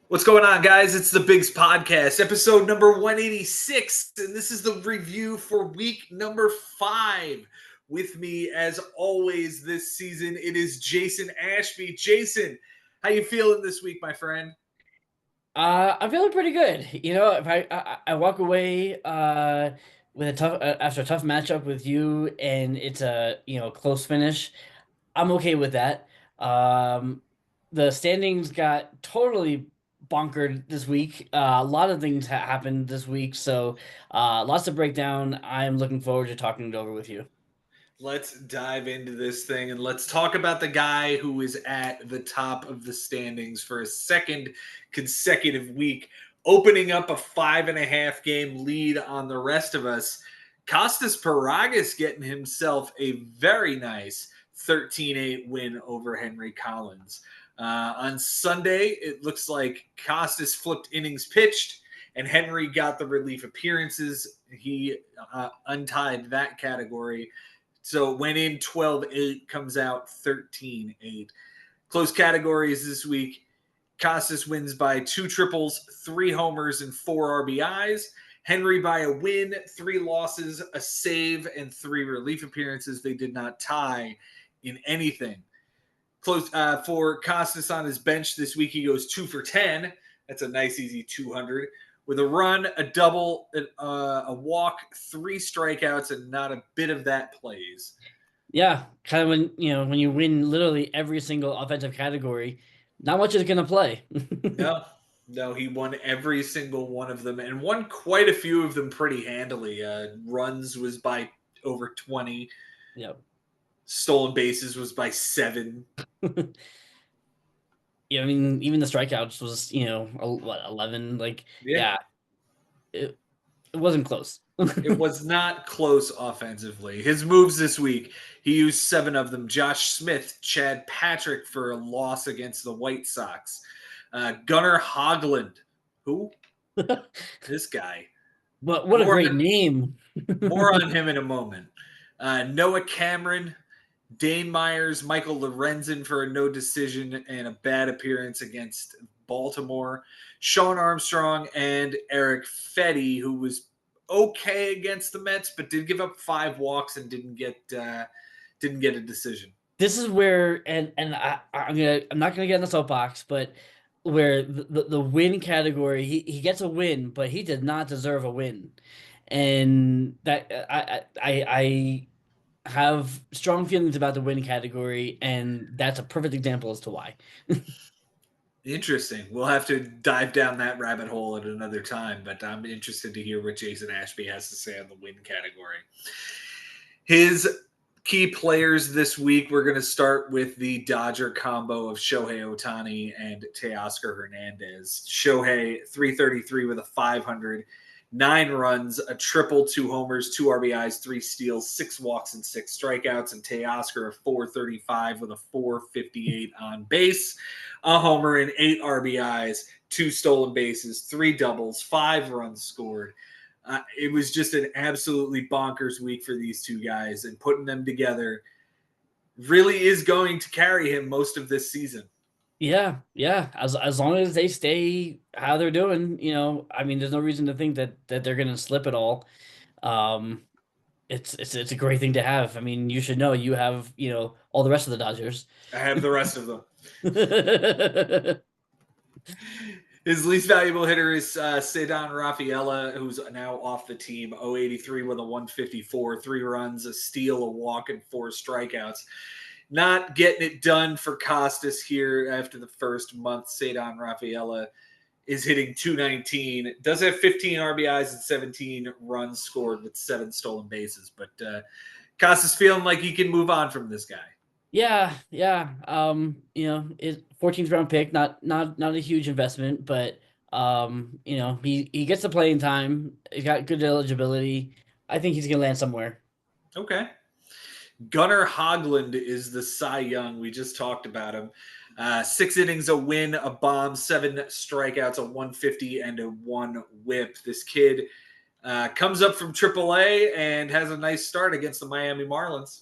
What's going on, guys? It's the Bigs Podcast, episode number 186, and this is the review for week number 5. With me, as always, this season, it is Jason Ashby. Jason, how you feeling this week, my friend? I'm feeling pretty good. If I walk away with a tough after a tough matchup with you, and it's a close finish, I'm okay with that. Um, the standings got totally bonkered this week. A lot of things happened this week, so lots to break down. I'm looking forward to talking it over with you. Let's dive into this thing and let's talk about the guy who is at the top of the standings for a second consecutive week, opening up a 5.5 game lead on the rest of us. Kostas Paragas getting himself a very nice 13-8 win over Henry Collins. On Sunday, it looks like Kostas flipped innings pitched and Henry got the relief appearances. He untied that category. So went in 12-8, comes out 13-8. Close categories this week. Kostas wins by 2 triples, 3 homers, and 4 RBIs. Henry by a win, 3 losses, a save, and 3 relief appearances. They did not tie in anything. Close for Kostas on his bench this week. He goes 2 for 10. That's a nice, easy 200 with a run, a double, a walk, 3 strikeouts, and not a bit of that plays. Yeah, kind of when you win literally every single offensive category, not much is gonna play. No, no, he won every single one of them and won quite a few of them pretty handily. Runs was by over 20. Yep. Stolen bases was by 7. Yeah, I mean, even the strikeouts was, 11. Like, Yeah, yeah, it wasn't close. it was not close offensively. His moves this week, he used 7 of them. Josh Smith, Chad Patrick for a loss against the White Sox. Gunnar Hoglund. Who? This guy. But what a More great on, name. more on him in a moment. Noah Cameron, Dane Myers, Michael Lorenzen for a no decision and a bad appearance against Baltimore. Sean Armstrong and Eric Fetty, who was okay against the Mets, but did give up 5 walks and didn't get a decision. This is where and I'm not gonna get in the soapbox, but where the win category, he gets a win, but he did not deserve a win. And that I have strong feelings about the win category, and that's a perfect example as to why. Interesting. We'll have to dive down that rabbit hole at another time, but I'm interested to hear what Jason Ashby has to say on the win category. His key players this week, we're going to start with the Dodger combo of Shohei Ohtani and Teoscar Hernandez. Shohei, 333 with a 500, 9 runs, a triple, 2 homers, 2 RBIs, 3 steals, 6 walks, and 6 strikeouts. And Teoscar, a 435 with a 458 on base, a homer, and 8 RBIs, 2 stolen bases, 3 doubles, 5 runs scored. It was just an absolutely bonkers week for these two guys, and putting them together really is going to carry him most of this season. Yeah, yeah. As long as they stay how they're doing, I mean, there's no reason to think that they're gonna slip at all. Um, it's a great thing to have. I mean, you should know you have, all the rest of the Dodgers. I have the rest of them. His least valuable hitter is Cedon Rafaela, who's now off the team. 083 with a 154, 3 runs, a steal, a walk, and 4 strikeouts. Not getting it done for Kostas here after the first month. Cedon Rafaela is hitting 219. Does have 15 RBIs and 17 runs scored with 7 stolen bases. But Kostas feeling like he can move on from this guy. Yeah, yeah. It 14th round pick, not a huge investment, but he gets the playing time. He's got good eligibility. I think he's gonna land somewhere. Okay. Gunnar Hoglund is the Cy Young. We just talked about him. 6 innings, a win, a bomb, 7 strikeouts, a 150, and a 1 whip. This kid comes up from AAA and has a nice start against the Miami Marlins.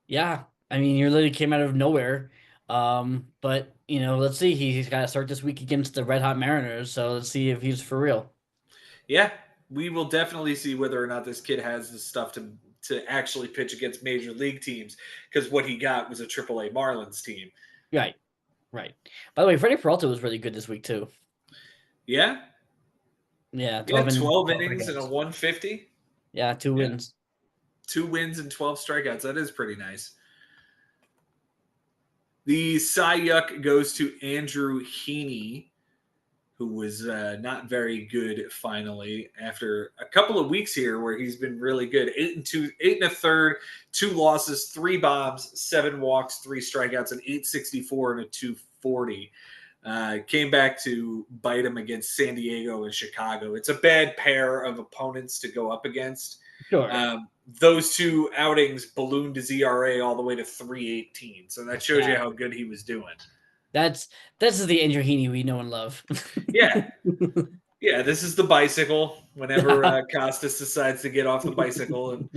Yeah, I mean, he literally came out of nowhere. But let's see. He's got to start this week against the Red Hot Mariners, so let's see if he's for real. Yeah, we will definitely see whether or not this kid has the stuff to actually pitch against major league teams, because what he got was a AAA Marlins team. Right, right. By the way, Freddie Peralta was really good this week too. Yeah, Yeah, yeah, 12 12 innings and a strikeouts. 150. Yeah, two Yeah, wins. 2 wins and 12 strikeouts. That is pretty nice. The Cy Yuck goes to Andrew Heaney, who was not very good finally after a couple of weeks here where he's been really good. 8 and 2, 8 1/3, 2 losses, 3 bombs, 7 walks, 3 strikeouts, an 864 and a 240. Came back to bite him against San Diego and Chicago. It's a bad pair of opponents to go up against. Sure. Those two outings ballooned his ERA all the way to 3.18. So that shows you Yeah, how good he was doing. that's this is the Andrew Heaney we know and love. Yeah, yeah, this is the bicycle. Whenever Yeah. Kostas decides to get off the bicycle and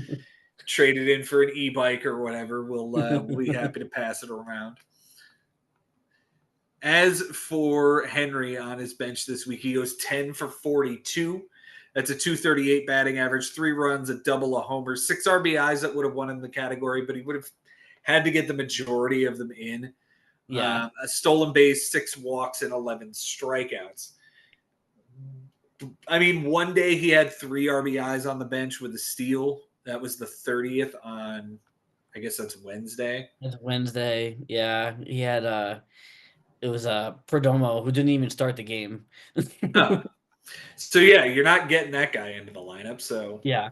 trade it in for an e-bike or whatever, we'll be happy to pass it around. As for Henry on his bench this week, he goes 10 for 42. That's a 238 batting average, 3 runs, a double, a homer, 6 RBIs that would have won in the category, but he would have had to get the majority of them in. Yeah. A stolen base, 6 walks, and 11 strikeouts. I mean, one day he had 3 RBIs on the bench with a steal. That was the 30th on, I guess that's Wednesday. It's Wednesday. Yeah, he had it was Perdomo who didn't even start the game. Oh, so yeah, you're not getting that guy into the lineup. So Yeah.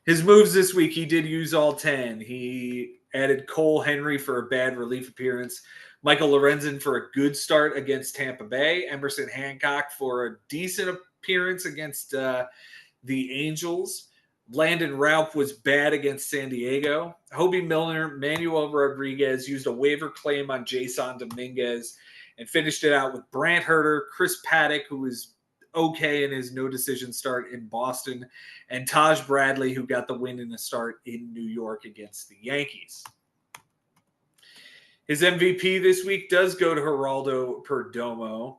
his moves this week, he did use all 10. He added Cole Henry for a bad relief appearance, Michael Lorenzen for a good start against Tampa Bay, Emerson Hancock for a decent appearance against the Angels. Landon Raup was bad against San Diego. Hobie Milner, Manuel Rodriguez used a waiver claim on Jason Dominguez and finished it out with Brant Herter, Chris Paddock, who was okay in his no decision start in Boston, and Taj Bradley, who got the win in the start in New York against the Yankees. His MVP this week does go to Geraldo Perdomo,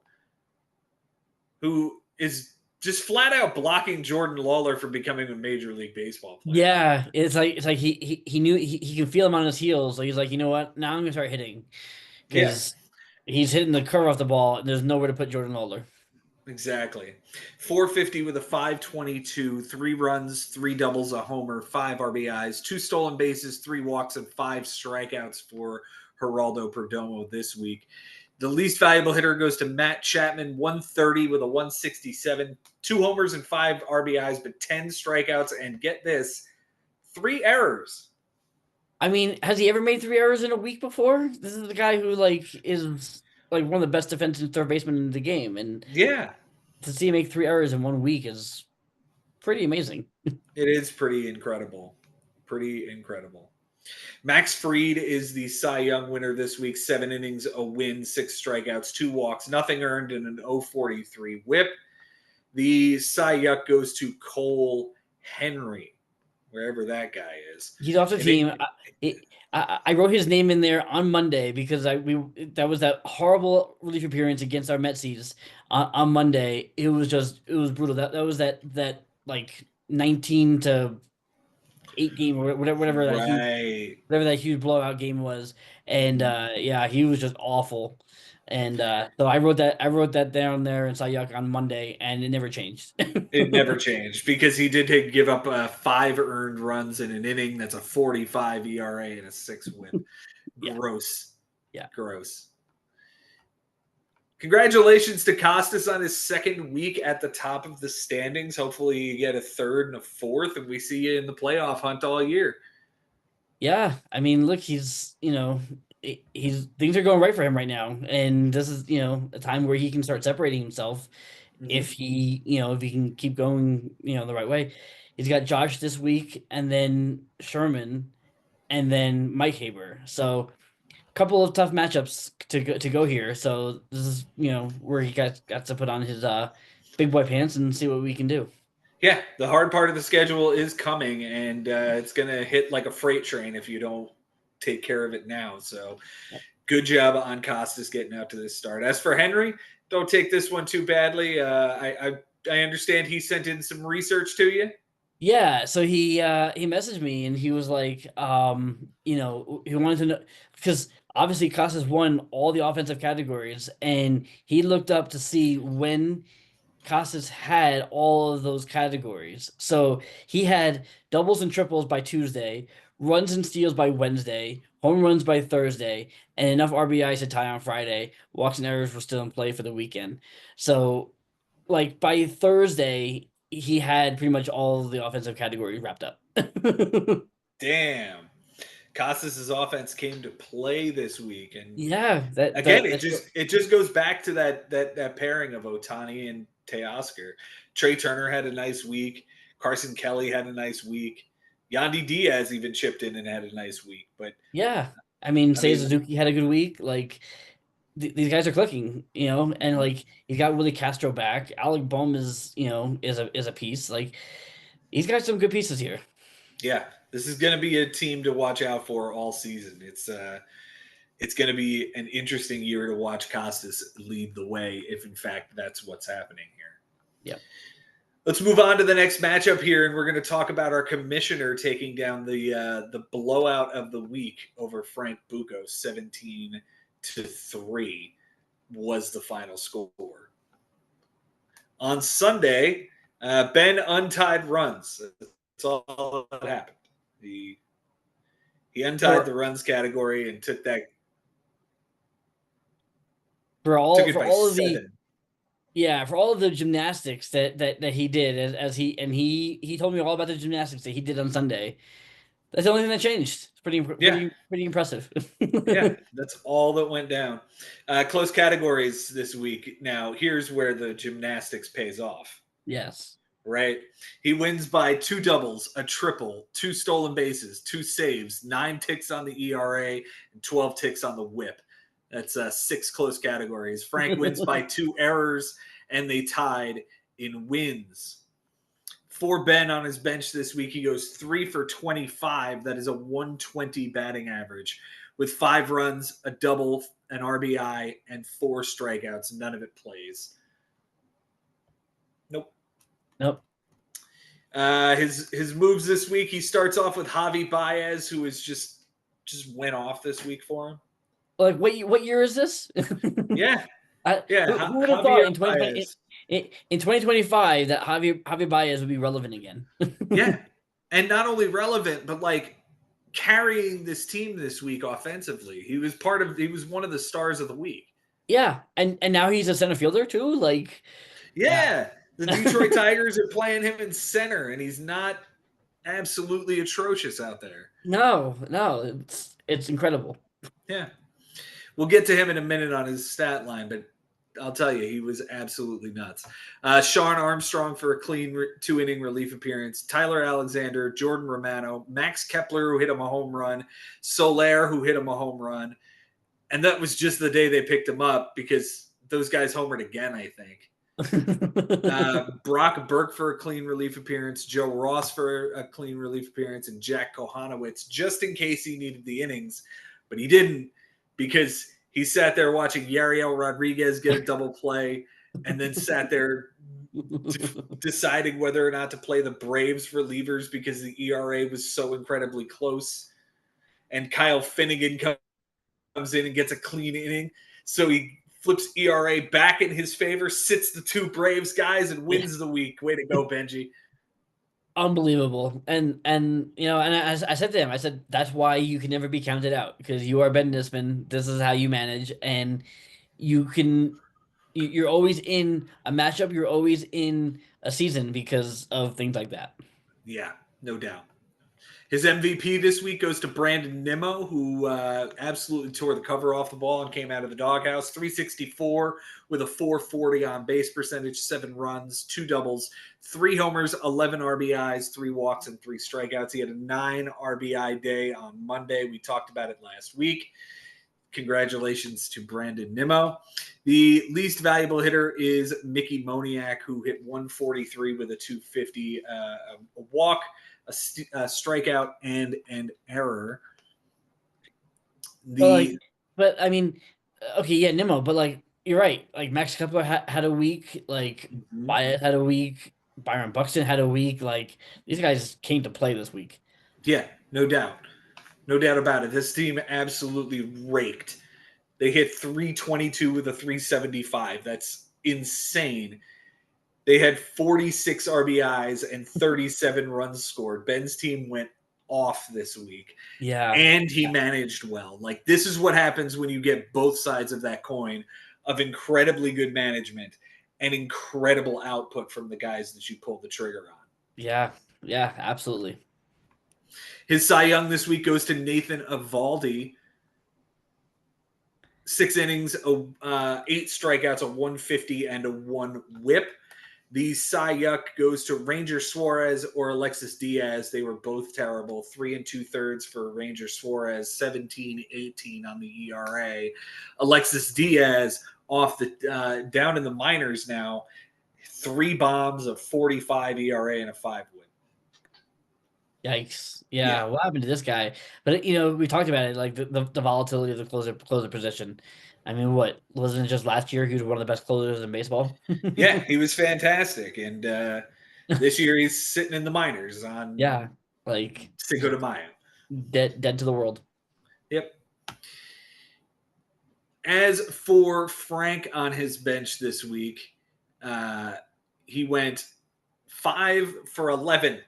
who is just flat out blocking Jordan Lawler from becoming a Major League Baseball player. Yeah, it's like he knew he can feel him on his heels. So he's like, you know what? Now I'm gonna start hitting Yeah, because he's hitting the curve off the ball, and there's nowhere to put Jordan Lawler. exactly. 450 with a 522, 3 runs, 3 doubles, a homer, 5 RBIs, 2 stolen bases, 3 walks, and 5 strikeouts for Geraldo Perdomo this week. The least valuable hitter goes to Matt Chapman, 130 with a 167, 2 homers and 5 RBIs, but 10 strikeouts. And get this, 3 errors. I mean, has he ever made 3 errors in a week before? This is the guy who is like one of the best defensive third basemen in the game, and Yeah, to see him make 3 errors in 1 week is pretty amazing. it is pretty incredible. Pretty incredible. Max Fried is the Cy Young winner this week. 7 innings, a win, 6 strikeouts, 2 walks, nothing earned, and an 0.43 whip. The Cy Young goes to Cole Henry, wherever that guy is. He's off the And it, team. I wrote his name in there on Monday because that was that horrible relief appearance against our Metsies on Monday. It was brutal. That was that like 19-8 game or right. whatever that huge blowout game was. And Mhm. yeah, he was just awful. And so I wrote that down there in Sayuk on Monday, and it never changed. It never changed because he did give up 5 earned runs in an inning. That's a 45 ERA and a 6 whip. Yeah, Gross. yeah. Gross. Congratulations to Kostas on his second week at the top of the standings. Hopefully, you get a third and a fourth, and we see you in the playoff hunt all year. Yeah, I mean, look, he's things are going right for him right now, and this is a time where he can start separating himself Mm-hmm. if he can keep going the right way. He's got Josh this week, and then Sherman, and then Mike Haber. So a couple of tough matchups to go here. So this is where he got to put on his big boy pants and see what we can do. Yeah, the hard part of the schedule is coming, and it's going to hit like a freight train if you don't take care of it now. So good job on Kostas getting out to this start. As for Henry, don't take this one too badly. I understand he sent in some research to you. Yeah, so he messaged me and he was like, he wanted to know because obviously Costas won all the offensive categories, and he looked up to see when Costas had all of those categories. So he had doubles and triples by Tuesday, runs and steals by Wednesday, home runs by Thursday, and enough RBIs to tie on Friday. Walks and errors were still in play for the weekend. So like by Thursday, he had pretty much all of the offensive categories wrapped up. Damn. Costas' offense came to play this week, and Yeah, again, that's it just goes back to that pairing of Otani and Teoscar. Trey Turner had a nice week. Carson Kelly had a nice week. Yandy Diaz even chipped in and had a nice week. But yeah. I mean, I Seiya mean, Suzuki had a good week. Like these guys are clicking, and like he's got Willie Castro back. Alec Bohm is, is a piece. Like he's got some good pieces here. yeah, this is going to be a team to watch out for all season. It's going to be an interesting year to watch Costas lead the way, if in fact that's what's happening here. Yep. Let's move on to the next matchup here, and we're going to talk about our commissioner taking down the blowout of the week over Frank Bucco. 17-3 was the final score. On Sunday, Ben untied runs. That's all that happened. He untied the runs category and took it For by all of the 7. Yeah, for all of the gymnastics that he did, as he told me all about the gymnastics that he did on Sunday. That's the only thing that changed. It's Yeah, pretty impressive. yeah, that's all that went down. Close categories this week. Now, here's where the gymnastics pays off. Yes. Right? He wins by 2 doubles, a triple, 2 stolen bases, 2 saves, 9 ticks on the ERA, and 12 ticks on the whip. That's 6 close categories. Frank wins by 2 errors, and they tied in wins. For Ben on his bench this week, he goes 3 for 25. That is a 120 batting average with 5 runs, a double, an RBI, and 4 strikeouts. None of it plays. Nope. Nope. His moves this week, he starts off with Javi Baez, who is just went off this week for him. Like what year is this? Yeah. Who would have Javier thought in Baez. in 2025 that Javi Baez would be relevant again? Yeah. And not only relevant, but like carrying this team this week offensively. He was one of the stars of the week. Yeah, and now he's a center fielder too. Like, Yeah. The Detroit Tigers are playing him in center, and he's not absolutely atrocious out there. no, it's incredible. Yeah. We'll get to him in a minute on his stat line, but I'll tell you, he was absolutely nuts. Sean Armstrong for a clean 2-inning relief appearance. Tyler Alexander, Jordan Romano, Max Kepler, who hit him a home run. Soler, who hit him a home run. And that was just the day they picked him up because those guys homered again, I think. Brock Burke for a clean relief appearance, Joe Ross for a clean relief appearance, and Jack Kohanowitz just in case he needed the innings. But he didn't because he sat there watching Yariel Rodriguez get a double play and then sat there deciding whether or not to play the Braves relievers because the ERA was so incredibly close. And Kyle Finnegan comes in and gets a clean inning. So he flips ERA back in his favor, sits the 2 Braves guys, and wins the week. Way to go, Benji. Unbelievable. And and I said to him, I said, that's why you can never be counted out because you are Ben Nisman. This is how you manage, and you're always in a matchup. You're always in a season because of things like that. Yeah, no doubt. His MVP this week goes to Brandon Nimmo, who absolutely tore the cover off the ball and came out of the doghouse. 364 with a 440 on base percentage, 7 runs, 2 doubles, 3 homers, 11 RBIs, 3 walks, and 3 strikeouts. He had a 9 RBI day on Monday. We talked about it last week. Congratulations to Brandon Nimmo. The least valuable hitter is Mickey Moniak, who hit 143 with a 250, a walk, a strikeout, and an error. But The I mean, okay, yeah, Nimmo. But like, you're right. Like Max Kepler had a week. Like Mhm. Wyatt had a week. Byron Buxton had a week. Like these guys came to play this week. Yeah, no doubt. No doubt about it. This team absolutely raked. They hit 322 with a 375. That's insane. They had 46 RBIs and 37 runs scored. Ben's team went off this week, Yeah, and he managed well. Like, this is what happens when you get both sides of that coin of incredibly good management and incredible output from the guys that you pull the trigger on. yeah, yeah, absolutely. His Cy Young this week goes to Nathan Evaldi. 6 innings, 8 strikeouts, a 150, and a 1 whip. The Cy Young goes to Ranger Suarez or Alexis Diaz. They were both terrible. 3 2/3 for Ranger Suarez, 17-18 on the ERA. Alexis Diaz off the down in the minors now. 3 bombs, a 45 ERA, and a 5 win. Yikes. Yeah. Yeah, what happened to this guy? But we talked about it, like the volatility of the closer position. I mean, what wasn't it just last year he was one of the best closers in baseball? Yeah, he was fantastic. And this year he's sitting in the minors on Yeah, like Cinco just de Mayo. dead to the world. Yep. As for Frank on his bench this week, uh, he went 5 for 11.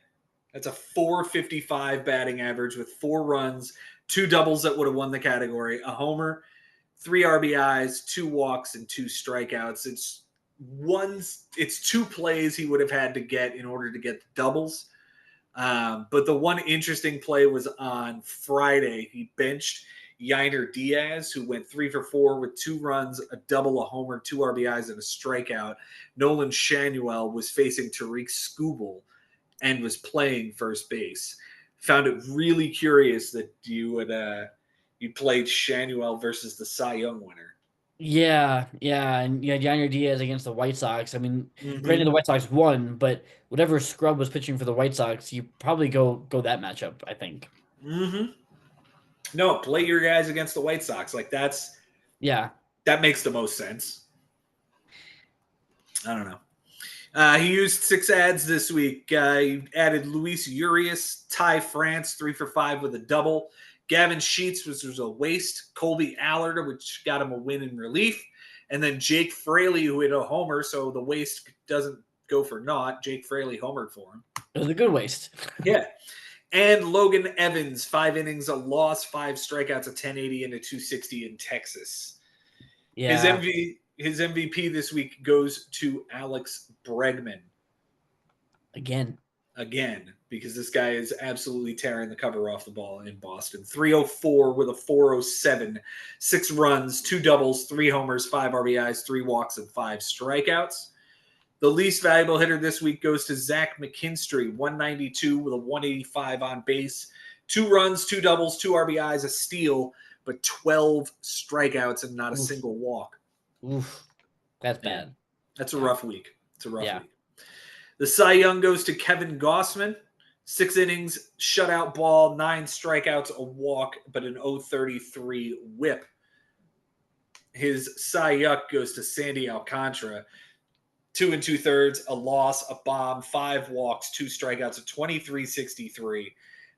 That's a 455 batting average with 4 runs, 2 doubles that would have won the category, a homer, 3 RBIs, 2 walks, and 2 strikeouts. It's 2 plays he would have had to get in order to get the doubles. But the one interesting play was on Friday. He benched Yainer Diaz, who went 3 for 4 with 2 runs, a double, a homer, 2 RBIs, and a strikeout. Nolan Shanuel was facing Tariq Skubal and was playing first base. Found it really curious that you played Shanuel versus the Cy Young winner. Yeah, yeah, and you had Yainer Diaz against the White Sox. I mean, granted the Mm-hmm. White Sox won, but whatever scrub was pitching for the White Sox, you probably go that matchup, I think. Mm-hmm. No, play your guys against the White Sox. Like Yeah. that makes the most sense. I don't know. He used 6 ads this week. He added Luis Urias, Ty France, 3 for 5 with a double. Gavin Sheets, which was a waste. Colby Allard, which got him a win in relief. And then Jake Fraley, who hit a homer, so the waste doesn't go for naught. Jake Fraley homered for him. It was a good waste. Yeah. And Logan Evans, 5 innings, a loss, 5 strikeouts, a 1080, and a 260 in Texas. His Yeah. MVP this week goes to Alex Bregman Again. again because this guy is absolutely tearing the cover off the ball in Boston. 304 with a 407, 6 runs, 2 doubles, 3 homers, 5 RBIs, 3 walks, and 5 strikeouts. The least valuable hitter this week goes to Zach McKinstry, 192 with a 185 on base, 2 runs, 2 doubles, 2 RBIs, a steal, but 12 strikeouts and not a Oof. single walk. Oof. That's Yeah, bad. that's a Yeah. rough week. It's a rough Yeah. week. The Cy Young goes to Kevin Gossman. 6 innings, shutout ball, 9 strikeouts, a walk, but an 0.33 whip. His Cy Young goes to Sandy Alcantara. 2 2/3, a loss, a bomb, 5 walks, 2 strikeouts, a 23.63,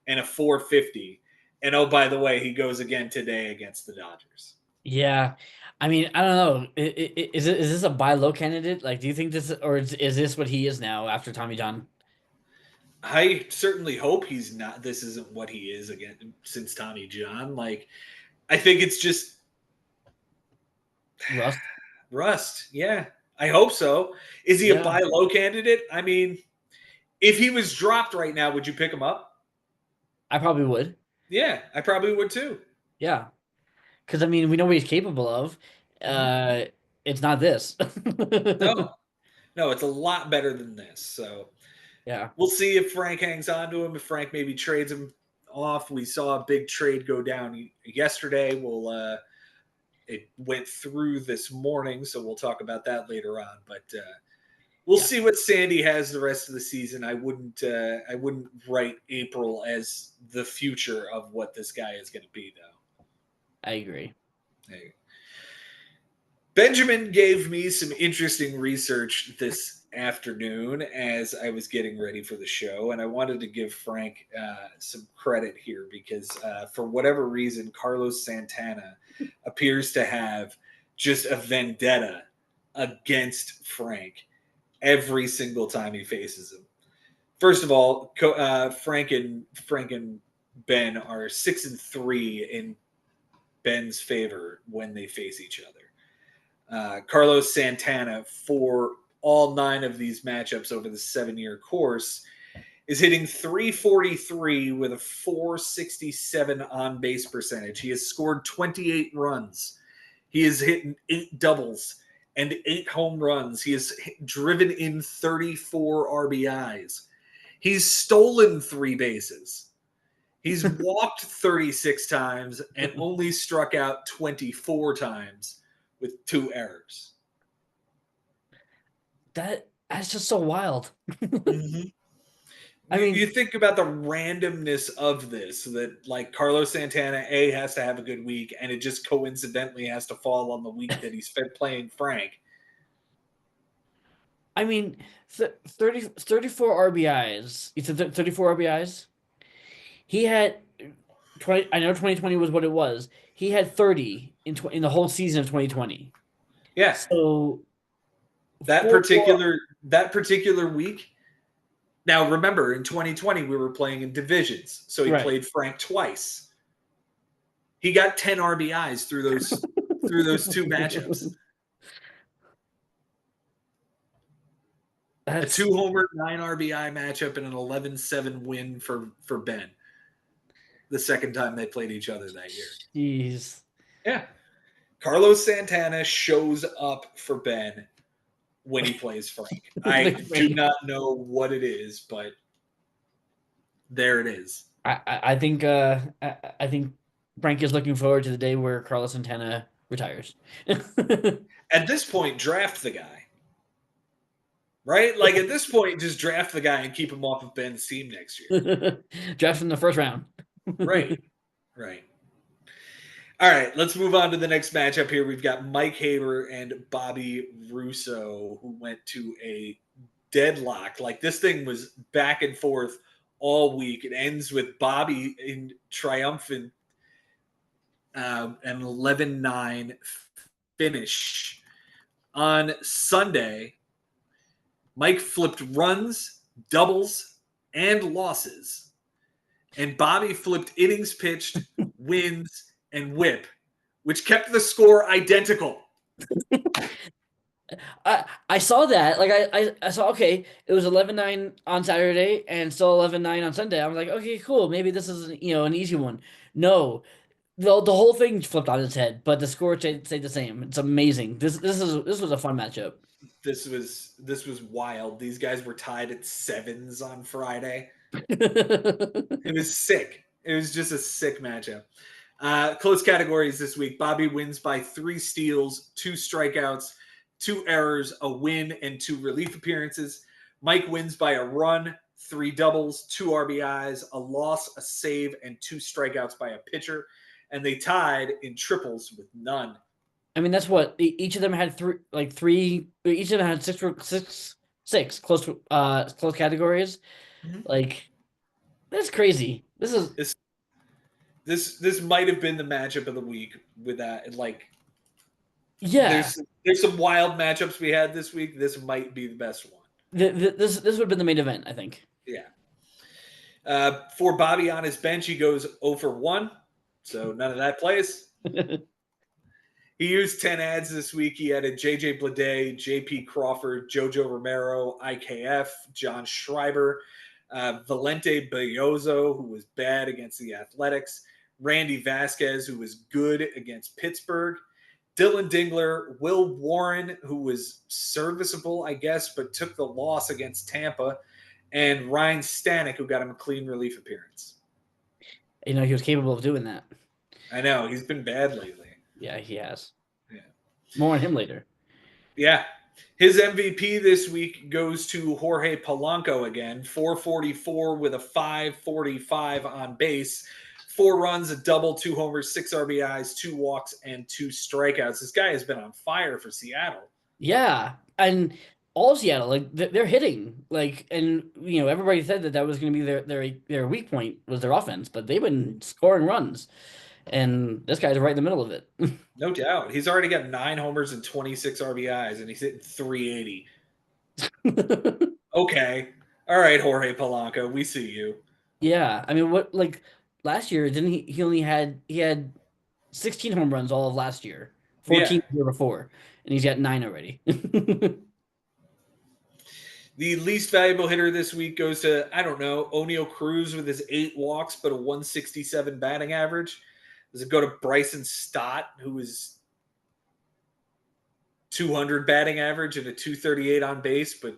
and a 450. And oh, by the way, he goes again today against the Dodgers. Yeah. I mean, I don't know. Is this a buy low candidate? Like, do you think this, or is this what he is now after Tommy John? I certainly hope he's not. This isn't what he is again since Tommy John. Like, I think it's just Rust? rust. Yeah, I hope so. Is he a Yeah. buy low candidate? I mean, if he was dropped right now, would you pick him up? I probably would. Yeah, I probably would too. Yeah. Because I mean, we know what he's capable of. Mhm. Uh, it's not this. No, no, it's a lot better than this. So Yeah. we'll see if Frank hangs on to him. If Frank maybe trades him off, we saw a big trade go down yesterday. It went through this morning, so we'll talk about that later on. But we'll Yeah. see what Sandy has the rest of the season. I wouldn't write April as the future of what this guy is going to be, though. I agree. Hey. Benjamin gave me some interesting research this afternoon as I was getting ready for the show, and I wanted to give Frank some credit here because for whatever reason, Carlos Santana appears to have just a vendetta against Frank every single time he faces him. First of all, Frank and Ben are 6-3 in Ben's favor when they face each other. Carlos Santana, for all 9 of these matchups over the 7-year course, is hitting 343 with a 467 on base percentage. He has scored 28 runs. He has hit 8 doubles and 8 home runs. He has driven in 34 RBIs. He's stolen 3 bases. He's walked 36 times and only struck out 24 times with 2 errors. That's just so wild. Mm-hmm. I mean, You think about the randomness of this, that like Carlos Santana A has to have a good week, and it just coincidentally has to fall on the week that he's playing Frank. I mean, 34 RBIs. You said 34 RBIs. He had 20. I know 2020 was what it was. He had 30 in the whole season of 2020. Yeah, So that four more. particular week. Now remember, in 2020 we were playing in divisions, so he Right. played Frank twice. He got 10 RBIs through those 2 matchups. A That's 2-homer, 9 RBI matchup and an 11-7 win for Ben. The second time they played each other that year. jeez. Yeah. Carlos Santana shows up for Ben when he plays Frank. I do not know what it is, but there it is. I think I think Frank is looking forward to the day where Carlos Santana retires. At this point, draft the guy. Right? Like at this point, just draft the guy and keep him off of Ben's team next year. Draft in the first round. Right. Right. All right, let's move on to the next matchup here. We've got Mike Haber and Bobby Russo, who went to a deadlock. Like this thing was back and forth all week. It ends with Bobby in triumphant an 11-9 finish. On Sunday, Mike flipped runs, doubles, and losses. And Bobby flipped innings pitched, wins, and whip, which kept the score identical. I saw that. Like I saw, okay, it was 11-9 on Saturday and still 11-9 on Sunday. I was like, okay, cool. Maybe this is, an easy one. No. The whole thing flipped on its head, but the score stayed the same. It's amazing. This was a fun matchup. This was wild. These guys were tied at 7s on Friday. It was sick. It was just a sick matchup. Close categories this week. Bobby wins by 3 steals, 2 strikeouts, 2 errors, a win, and 2 relief appearances. Mike wins by a run, 3 doubles, 2 RBIs, a loss, a save, and 2 strikeouts by a pitcher. And they tied in triples with none. I mean, that's what each of them had three. Each of them had six close categories. Mm-hmm. Like, that's crazy. This might have been the matchup of the week with that. Like, yeah, there's some wild matchups we had this week. This might be the best one. This would have been the main event, I think. Yeah. For Bobby on his bench, he goes 0 for 1. So none of that plays. He used 10 ads this week. He added JJ Bleday, JP Crawford, Jojo Romero, IKF, John Schreiber, Valente Bellozo, who was bad against the Athletics, Randy Vasquez, who was good against Pittsburgh, Dylan Dingler, Will Warren, who was serviceable, I guess, but took the loss against Tampa, and Ryan Stanek, who got him a clean relief appearance. He was capable of doing that. I know. He's been bad lately. Yeah, he has. Yeah. More on him later. Yeah. His MVP this week goes to Jorge Polanco again, 444 with a 545 on base, 4 runs, a double, 2 homers, 6 RBIs, 2 walks, and 2 strikeouts. This guy has been on fire for Seattle. Yeah, and all Seattle, like they're hitting, like, and everybody said that was going to be their weak point was their offense, but they've been scoring runs, and this guy's right in the middle of it. No doubt. He's already got 9 homers and 26 RBIs, and he's hitting 380. Okay. All right, Jorge Polanco, we see you. Yeah, I mean, what like last year didn't he had 16 home runs all of last year, Yeah. 14 the year before, and he's got 9 already. The least valuable hitter this week goes to, I don't know, O'Neill Cruz with his 8 walks, but a 167 batting average. Does it go to Bryson Stott, who is 200 batting average and a 238 on base, but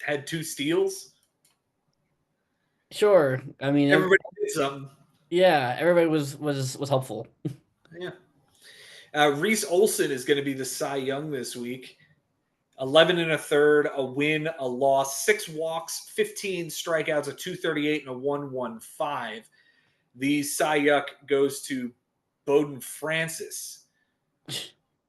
had 2 steals? Sure, I mean, Everybody did something. yeah, everybody was helpful. Yeah. Reese Olson is going to be the Cy Young this week. 11 and a third, a win, a loss, 6 walks, 15 strikeouts, a 238 and a 115. The Cy Young goes to Bowden Francis.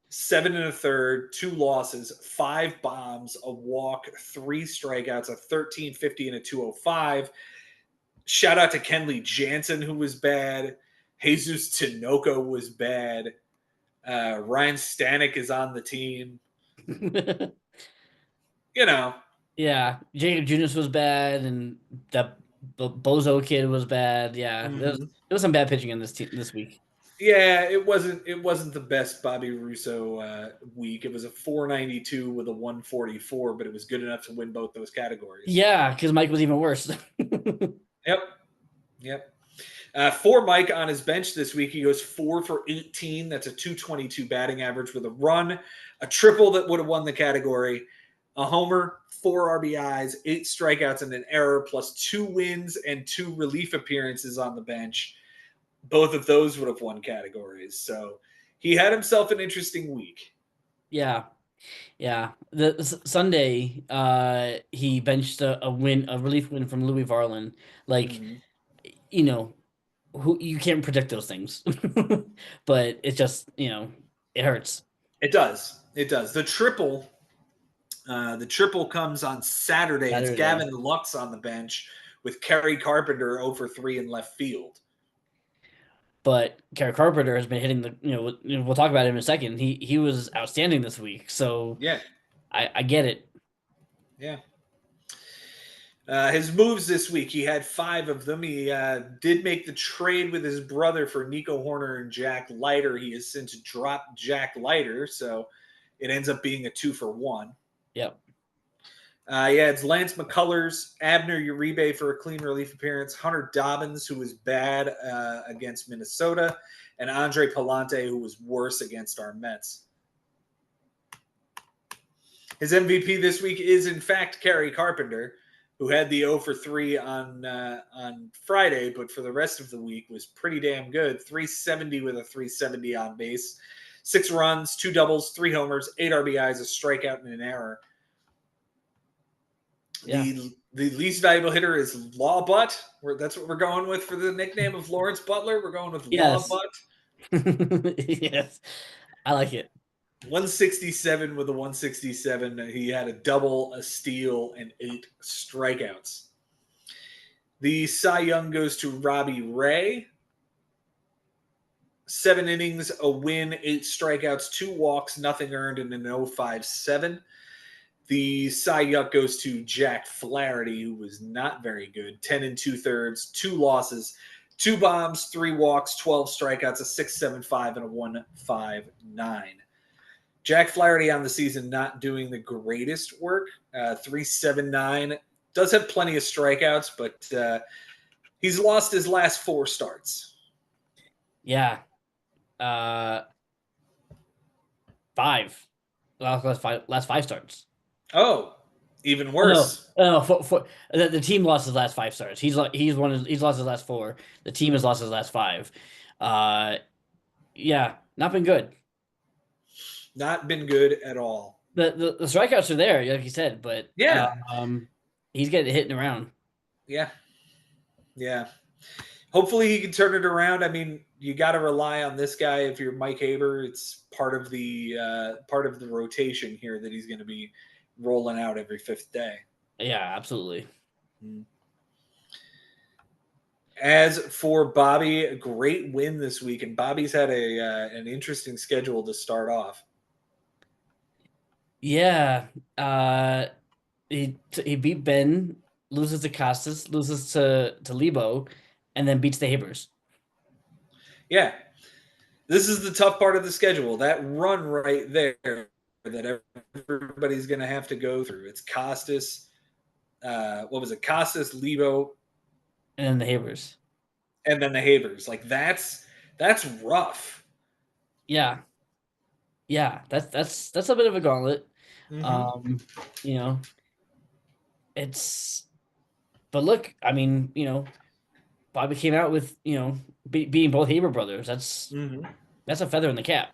7 and a third, 2 losses, 5 bombs, a walk, 3 strikeouts, a 1350 and a 205. Shout out to Kenley Jansen, who was bad. Jesus Tinoco was bad. Ryan Stanek is on the team. You know. Yeah, Jacob Junis was bad, and that Bozo kid was bad. Yeah, there was some bad pitching in this team this week. Yeah, it wasn't the best Bobby Russo week. It was a 492 with a 144, but it was good enough to win both those categories. Yeah, because Mike was even worse. Yep. For Mike on his bench this week, he goes 4 for 18. That's a 222 batting average with a run, a triple that would have won the category, a homer, 4 RBIs, 8 strikeouts, and an error, plus 2 wins and 2 relief appearances on the bench. Both of those would have won categories. So he had himself an interesting week. Yeah. The Sunday, he benched a relief win from Louis Varlin. Like, who you can't predict those things, but it's just it hurts. It does. The triple comes on Saturday. It's Gavin Lux on the bench with Kerry Carpenter 0 for 3 in left field. But Kerry Carpenter has been hitting we'll talk about him in a second. He was outstanding this week. So yeah, I get it. Yeah. His moves this week, he had 5 of them. He did make the trade with his brother for Nico Horner and Jack Leiter. He has since dropped Jack Leiter, so it ends up being a 2 for 1. Yep. He adds Lance McCullers, Abner Uribe for a clean relief appearance, Hunter Dobbins, who was bad against Minnesota, and Andre Palante, who was worse against our Mets. His MVP this week is, in fact, Kerry Carpenter, who had the 0 for 3 on Friday, but for the rest of the week was pretty damn good. 370 with a 370 on base, 6 runs, 2 doubles, 3 homers, 8 RBIs, a strikeout, and an error. Yeah. The least valuable hitter is Law Butt. That's what we're going with for the nickname of Lawrence Butler. We're going with Law Butt. Yes, I like it. 167 with a 167. He had a double, a steal, and 8 strikeouts. The Cy Young goes to Robbie Ray. 7 innings, a win, 8 strikeouts, 2 walks, nothing earned, and an 0.57. The Cy Young goes to Jack Flaherty, who was not very good. 10 2/3, 2 losses, 2 bombs, 3 walks, 12 strikeouts, a 6.75, and a 1.59. Jack Flaherty on the season not doing the greatest work. 3.79. Does have plenty of strikeouts, but he's lost his last 4 starts. Yeah. 5. Last 5 starts. Oh, even worse. No, the team lost his last 5 starts. He's lost his last 4. The team has lost his last 5. Yeah, not been good. Not been good at all. The strikeouts are there, like you said, but yeah, he's getting hit around. Yeah. hopefully he can turn it around. I mean, you got to rely on this guy if you're Mike Haber. It's part of the rotation here that he's going to be rolling out every fifth day. Yeah, absolutely. As for Bobby, a great win this week, and Bobby's had an interesting schedule to start off. Yeah. He beat Ben, loses to Kostas, loses to Lebo, and then beats the Habers. Yeah, this is the tough part of the schedule. That run right there that everybody's going to have to go through. It's Kostas. What was it? Costas, Lebo, And then the Habers. and then the Havers. Like that's rough. Yeah. Yeah. That's a bit of a gauntlet. Mm-hmm. Um, you know, it's but look, I mean, Bobby came out with, being both Haber brothers. Mm-hmm. That's a feather in the cap.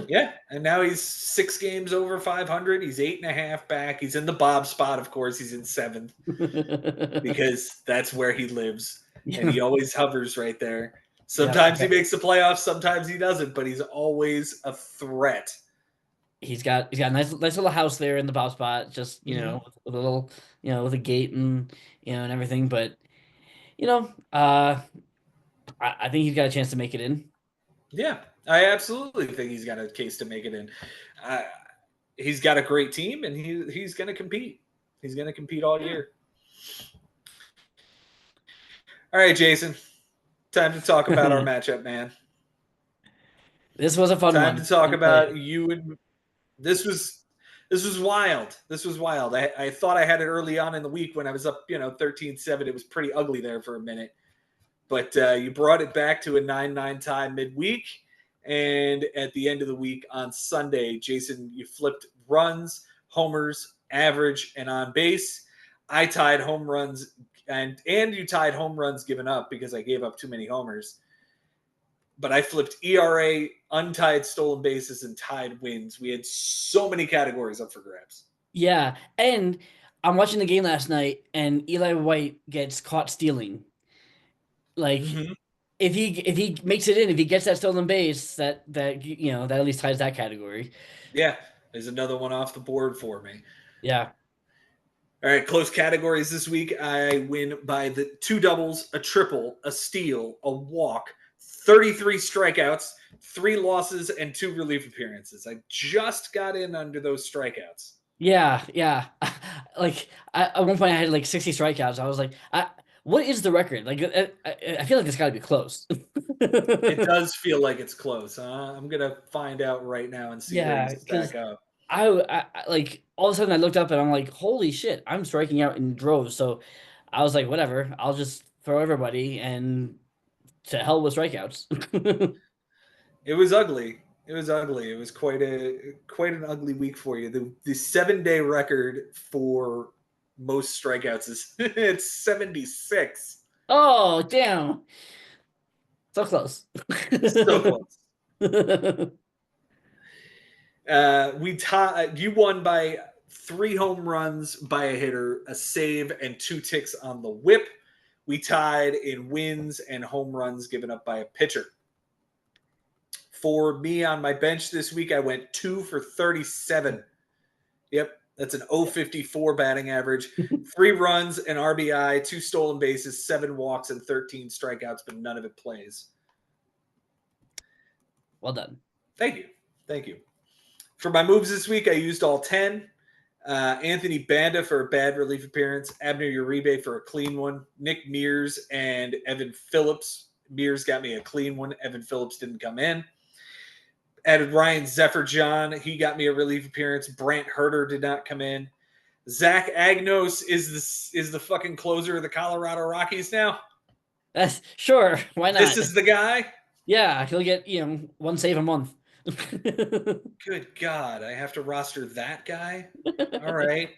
Yeah, and now he's 6 games over 500. He's 8.5 back. He's in the Bob spot, of course. He's in seventh because that's where he lives, and he always hovers right there. Yeah, Sometimes he makes the playoffs, sometimes he doesn't, but he's always a threat. he's got a nice little house there in the Bob spot, just Mm-hmm. with a little, with a gate and and everything. But you know, uh, I think he's got a chance to make it in. Yeah, I absolutely think he's got a case to make it in. Uh, he's got a great team, and he's going to compete. He's going to compete all Yeah. year. All right, Jason. Time to talk about our matchup, man. This was a fun Time one. to talk Let me tell about you. you and this was this was wild. This was wild. I thought I had it early on in the week when I was up, 13-7. It was pretty ugly there for a minute. But you brought it back to a 9-9 tie midweek. And at the end of the week on Sunday, Jason, you flipped runs, homers, average, and on base. I tied home runs and you tied home runs given up because I gave up too many homers. But I flipped ERA, untied stolen bases, and tied wins. We had so many categories up for grabs. Yeah, and I'm watching the game last night, and Eli White gets caught stealing. Like, Mm-hmm. if he makes it in, if he gets that stolen base, that at least ties that category. Yeah, there's another one off the board for me. Yeah. All right, close categories this week. I win by the 2 doubles, a triple, a steal, a walk, 33 strikeouts, 3 losses, and 2 relief appearances. I just got in under those strikeouts. Yeah, yeah. Like at one point, I had like 60 strikeouts. I was like, "What is the record?" Like, I feel like it's got to be close. It does feel like it's close. I'm going to find out right now and see where you Yeah, because stack up. like all of a sudden I looked up and I'm like, "Holy shit! I'm striking out in droves." So I was like, "Whatever. I'll just throw everybody and to hell with strikeouts." It was ugly. It was ugly. It was quite an ugly week for you. The 7-day record for most strikeouts is it's 76. Oh, damn! So close. So close. You won by 3 home runs by a hitter, a save, and 2 ticks on the whip. We tied in wins and home runs given up by a pitcher. For me on my bench this week, I went 2 for 37. Yep, that's an 054 batting average. 3 runs, an RBI, 2 stolen bases, 7 walks, and 13 strikeouts, but none of it plays. Well done. Thank you. Thank you. For my moves this week, I used all 10. Anthony Banda for a bad relief appearance, Abner Uribe for a clean one, Nick Mears and Evan Phillips. Mears got me a clean one. Evan Phillips didn't come in. Added Ryan Zephyr-John. He got me a relief appearance. Brant Herter did not come in. Zach Agnos is the fucking closer of the Colorado Rockies now. That's sure. Why This not? is the guy. Yeah, he'll get one save a month. Good God, I have to roster that guy. All right.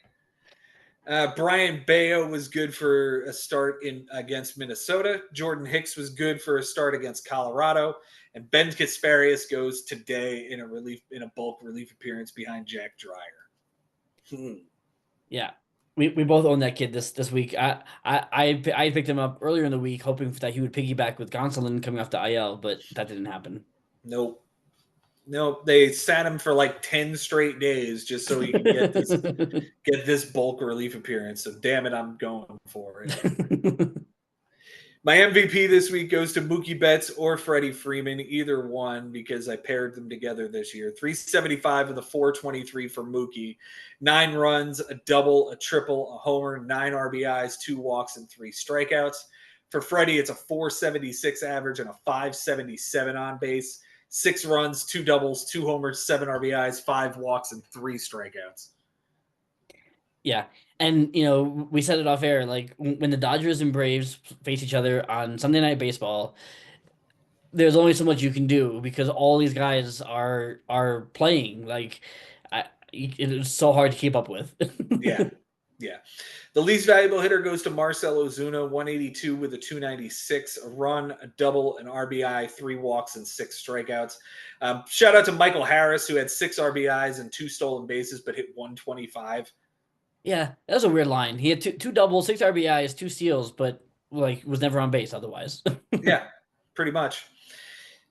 Brian Bayo was good for a start against Minnesota. Jordan Hicks was good for a start against Colorado, and Ben Kasparius goes today in a bulk relief appearance behind Jack Dreyer. Yeah. we both own that kid this week. I picked him up earlier in the week, hoping that he would piggyback with Gonsolin coming off the IL, but that didn't happen. Nope. Nope. They sat him for like 10 straight days just so he could get this bulk relief appearance. So damn it, I'm going for it. My MVP this week goes to Mookie Betts or Freddie Freeman, either one, because I paired them together this year. 375 of the 423 for Mookie, 9 runs, a double, a triple, a homer, 9 RBIs, 2 walks, and 3 strikeouts. For Freddie, it's a 476 average and a 577 on base, 6 runs, 2 doubles, 2 homers, 7 RBIs, 5 walks, and 3 strikeouts. Yeah. And we said it off air, like when the Dodgers and Braves face each other on Sunday Night Baseball, there's only so much you can do because all these guys are playing. Like it's so hard to keep up with. Yeah. Yeah. The least valuable hitter goes to Marcell Ozuna, 182 with a 296, a run, a double, an RBI, 3 walks, and 6 strikeouts. Shout out to Michael Harris, who had 6 RBIs and 2 stolen bases, but hit 125. Yeah, that was a weird line. He had two doubles, 6 RBIs, 2 steals, but like was never on base otherwise. Yeah, pretty much.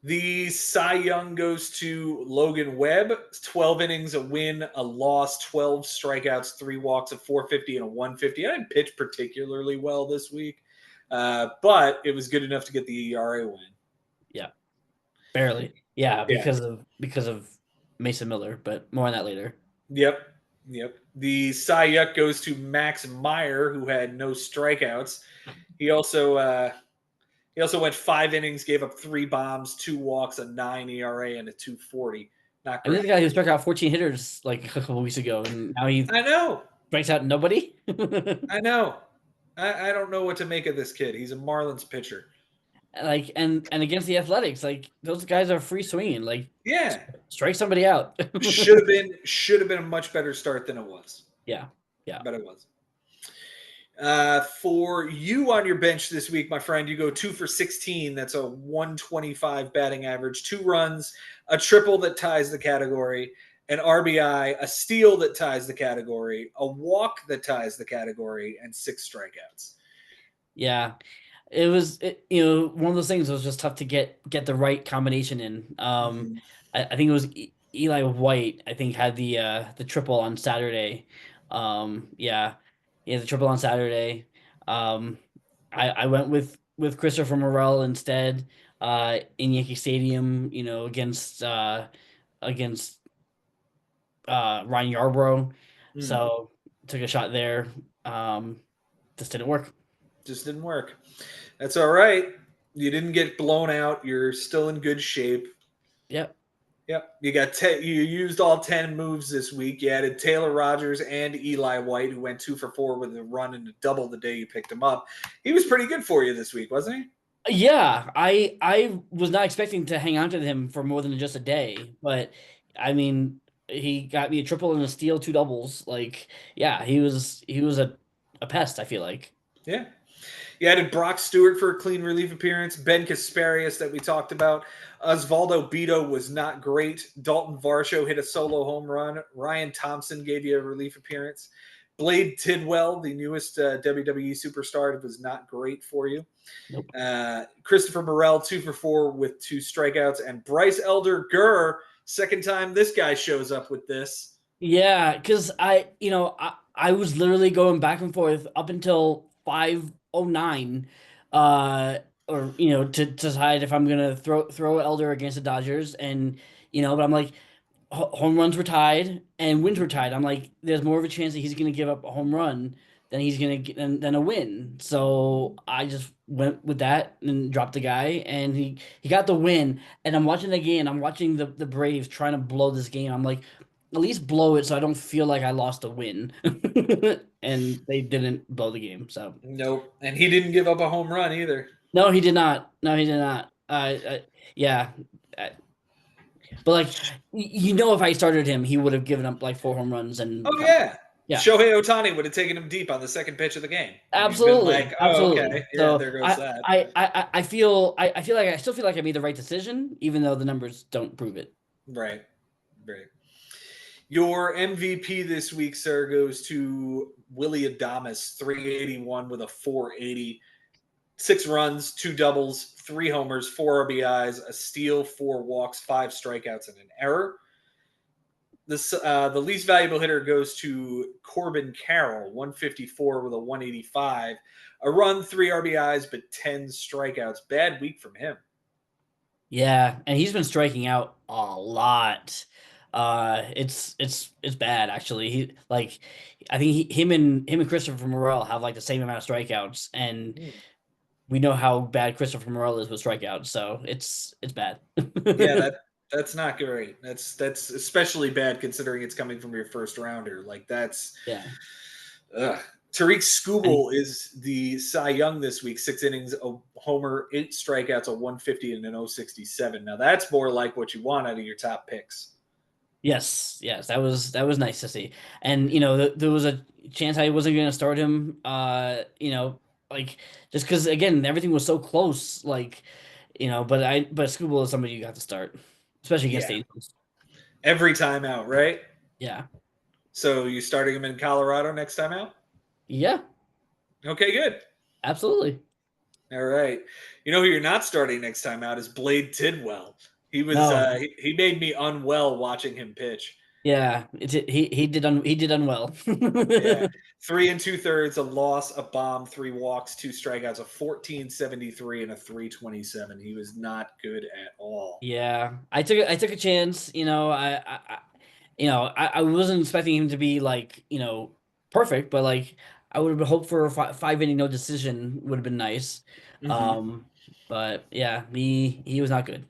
The Cy Young goes to Logan Webb. 12 innings, a win, a loss, 12 strikeouts, 3 walks, a 450, and a 150. I didn't pitch particularly well this week, but it was good enough to get the ERA win. Yeah, barely. Yeah, Yeah. because of Mason Miller, but more on that later. Yep. The Cy Young goes to Max Meyer, who had no strikeouts. He also went 5 innings, gave up 3 bombs, 2 walks, a 9 ERA, and a 240. Not And this great. guy who struck out 14 hitters like a couple weeks ago, and now he I know. strikes out nobody. I know. I don't know what to make of this kid. He's a Marlins pitcher. Like and against the Athletics, like those guys are free swinging. Like Yeah. strike somebody out. should have been a much better start than it was. Yeah. But it was. For you on your bench this week, my friend, you go 2 for 16. That's a 125 batting average, 2 runs, a triple that ties the category, an RBI, a steal that ties the category, a walk that ties the category, and 6 strikeouts. Yeah. It was one of those things that was just tough to get the right combination in. I think it was Eli White, I think, had the triple on Saturday. Yeah. He had the triple on Saturday. I went with Christopher Morel instead in Yankee Stadium, against Ryan Yarbrough. So took a shot there. Just didn't work. Just didn't work. That's all right. You didn't get blown out. You're still in good shape. Yep. You got you used all 10 moves this week. You added Taylor Rogers and Eli White, who went 2 for 4 with a run and a double the day you picked him up. He was pretty good for you this week, wasn't he? Yeah, I was not expecting to hang on to him for more than just a day, but I mean, he got me a triple and a steal, 2 doubles. Like, yeah, he was a pest, I feel like. Yeah. You added Brock Stewart for a clean relief appearance. Ben Kasparius that we talked about. Osvaldo Bido was not great. Dalton Varsho hit a solo home run. Ryan Thompson gave you a relief appearance. Blade Tidwell, the newest WWE superstar, was not great for you. Nope. Christopher Morel, 2 for 4 with 2 strikeouts. And Bryce Elder Gurr, second time this guy shows up with this. Yeah, because I was literally going back and forth up until 5:09, or to decide if I'm gonna throw Elder against the Dodgers, and but I'm like, home runs were tied and wins were tied. I'm like, there's more of a chance that he's gonna give up a home run than he's gonna get than a win. So I just went with that and dropped the guy, and he got the win. And I'm watching the game. I'm watching the Braves trying to blow this game. I'm like, at least blow it so I don't feel like I lost a win. And they didn't blow the game. So nope. And he didn't give up a home run either. No, he did not. No, he did not. Yeah. But like, if I started him, he would have given up like 4 home runs and. Oh yeah. Yeah. Shohei Ohtani would have taken him deep on the second pitch of the game. Absolutely. Like, Absolutely. Okay. Yeah, so there goes that. I feel like I still feel like I made the right decision, even though the numbers don't prove it. Right. Your MVP this week, sir, goes to Willie Adames, 381 with a 480. 6 runs, 2 doubles, 3 homers, 4 RBIs, a steal, 4 walks, 5 strikeouts, and an error. The least valuable hitter goes to Corbin Carroll, 154 with a 185. A run, 3 RBIs, but 10 strikeouts. Bad week from him. Yeah, and he's been striking out a lot. It's bad actually. He like I think him and Christopher Morel have like the same amount of strikeouts, and Hmm. we know how bad Christopher Morel is with strikeouts, so it's bad. Yeah, that's not great. That's especially bad considering it's coming from your first rounder. Like that's Yeah, ugh. Tariq and Skubal is the Cy Young this week. 6 innings, a homer, 8 strikeouts, a 150, and an 067. Now that's more like what you want out of your top picks. yes, that was nice to see. And there was a chance I wasn't going to start him. Like just because again everything was so close. Like but Scuba is somebody you have to start, especially against the Yeah, Angels. every time out, right? Yeah, So you starting him in Colorado next time out? yeah, Okay, good. absolutely. All right. You know who you're not starting next time out is Blade Tidwell. He was No, he made me unwell watching him pitch. yeah, he did unwell. Yeah. 3 2/3, a loss, a bomb, 3 walks, 2 strikeouts, a 1473 and a 327. He was not good at all. Yeah, I took a chance. I wasn't expecting him to be like perfect, but like I would have hoped for a five inning no decision would have been nice. Hmm. Um, but yeah, he was not good.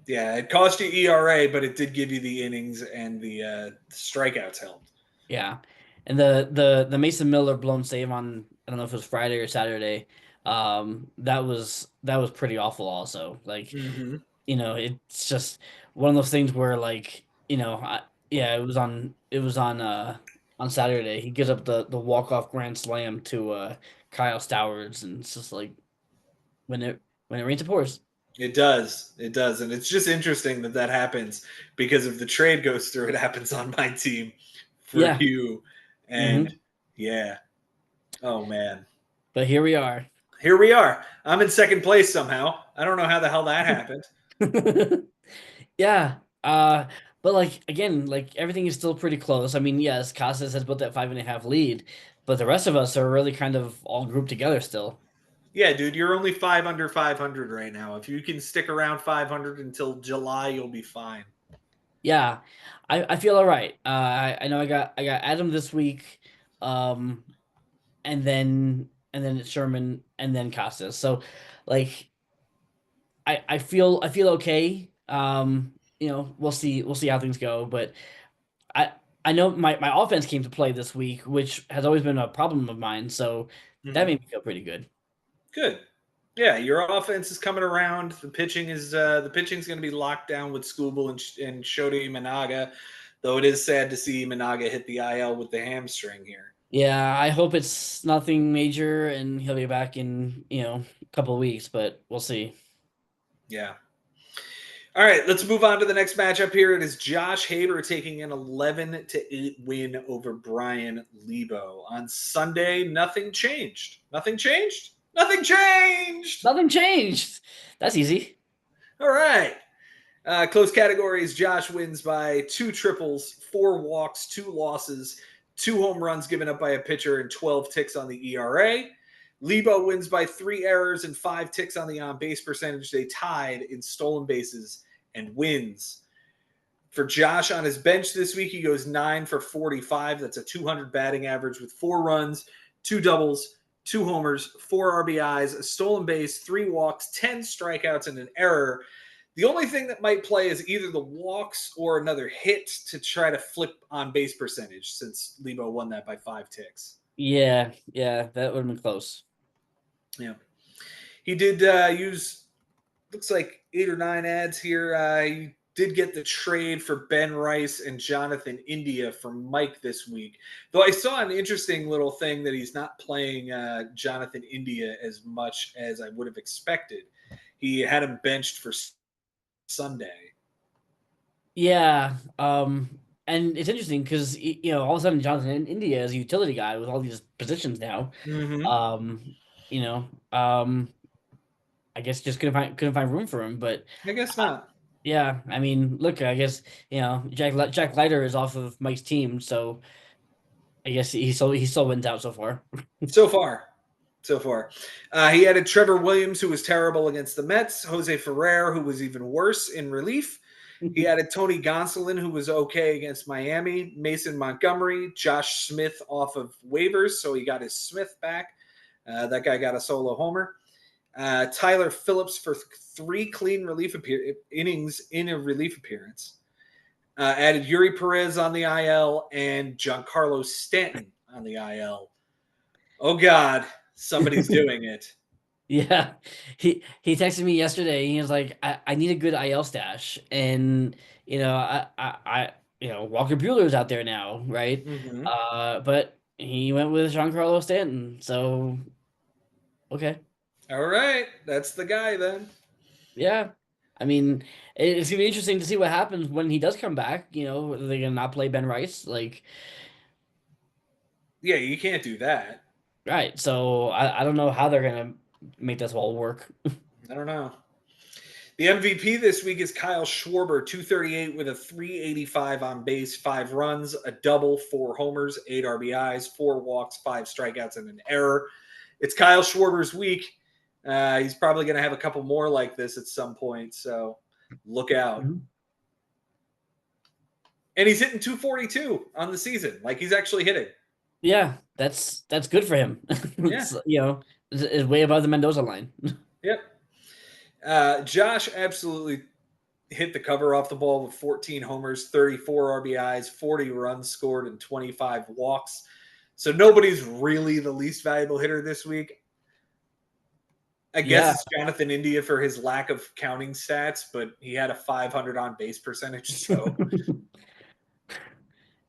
Yeah, it cost you ERA, but it did give you the innings and the strikeouts helped. Yeah, and the Mason Miller blown save on I don't know if it was Friday or Saturday. That was pretty awful. Also, like Hmm. it's just one of those things where like yeah, it was on Saturday. He gives up the walk off grand slam to Kyle Stowers, and it's just like when it when it rains it pours. It does. It does. And it's just interesting that that happens because if the trade goes through, it happens on my team for Yeah, you. And hmm yeah. Oh, man. but here we are. Here we are. I'm in second place somehow. I don't know how the hell that happened. Yeah. But like again, like everything is still pretty close. I mean, yes, Kostas has built that 5.5 lead, but the rest of us are really kind of all grouped together still. Yeah, dude, you're only 5 under 500 right now. If you can stick around 500 until July, you'll be fine. Yeah. I feel all right. I know I got Adam this week, um, and then it's Sherman and then Kostas. So like I feel okay. We'll see how things go, but I I know my offense came to play this week, which has always been a problem of mine. So that Hmm. made me feel pretty good. Good. Yeah, your offense is coming around. The pitching's going to be locked down with Scooble and Shota Imanaga, though it is sad to see Imanaga hit the IL with the hamstring here. Yeah, I hope it's nothing major and he'll be back in a couple of weeks, but we'll see. Yeah. All right, let's move on to the next matchup here. It is Josh Haber taking an 11-8 win over Brian Lebo. On Sunday, nothing changed. Nothing changed? Nothing changed! Nothing changed. That's easy. All right. Close categories. Josh wins by 2 triples, 4 walks, 2 losses, 2 home runs given up by a pitcher, and 12 ticks on the ERA. Lebo wins by 3 errors and 5 ticks on the on base percentage. They tied in stolen bases and wins. For Josh on his bench this week, he goes 9 for 45. That's a 200 batting average with 4 runs, 2 doubles, 2 homers, 4 RBIs, a stolen base, 3 walks, 10 strikeouts, and an error. The only thing that might play is either the walks or another hit to try to flip on base percentage since Lebo won that by 5 ticks. Yeah, that would have been close. Yeah. He did use, looks like 8 or 9 ads here. He did get the trade for Ben Rice and Jonathan India from Mike this week. Though I saw an interesting little thing that he's not playing Jonathan India as much as I would have expected. He had him benched for Sunday. Yeah. And it's interesting because all of a sudden Jonathan India is a utility guy with all these positions now. Mm-hmm. Um, you know, um, I guess just couldn't find room for him. But I guess not. yeah, I mean, look, I guess Jack Leiter is off of Mike's team, so I guess he still wins out so far. So far. So far. He added Trevor Williams, who was terrible against the Mets, Jose Ferrer, who was even worse in relief. He added Tony Gonsolin, who was okay against Miami, Mason Montgomery, Josh Smith off of waivers, so he got his Smith back. That guy got a solo homer. Tyler Phillips for 3 clean relief innings in a relief appearance. Added Yuri Perez on the IL and Giancarlo Stanton on the IL. Oh God, somebody's doing it. Yeah, he texted me yesterday. He was like, "I need a good IL stash," and Walker Bueller's out there now, right? Mm-hmm. But he went with Giancarlo Stanton, so okay, All right, that's the guy then. yeah. I mean, it's gonna be interesting to see what happens when he does come back. Are they gonna not play Ben Rice? Like, Yeah, you can't do that. right? So I don't know how they're gonna make this all work. I don't know. The MVP this week is Kyle Schwarber, 238 with a 385 on base, 5 runs, a double, 4 homers, 8 RBIs, 4 walks, 5 strikeouts, and an error. It's Kyle Schwarber's week. He's probably going to have a couple more like this at some point, so look out. Mhm. And he's hitting 242 on the season. Like he's actually hitting. Yeah, that's good for him. Yeah. It's way above the Mendoza line. Yep. Josh absolutely hit the cover off the ball with 14 homers, 34 RBIs, 40 runs scored, and 25 walks. So nobody's really the least valuable hitter this week. I guess Yeah, it's Jonathan India for his lack of counting stats, but he had a 500 on base percentage. So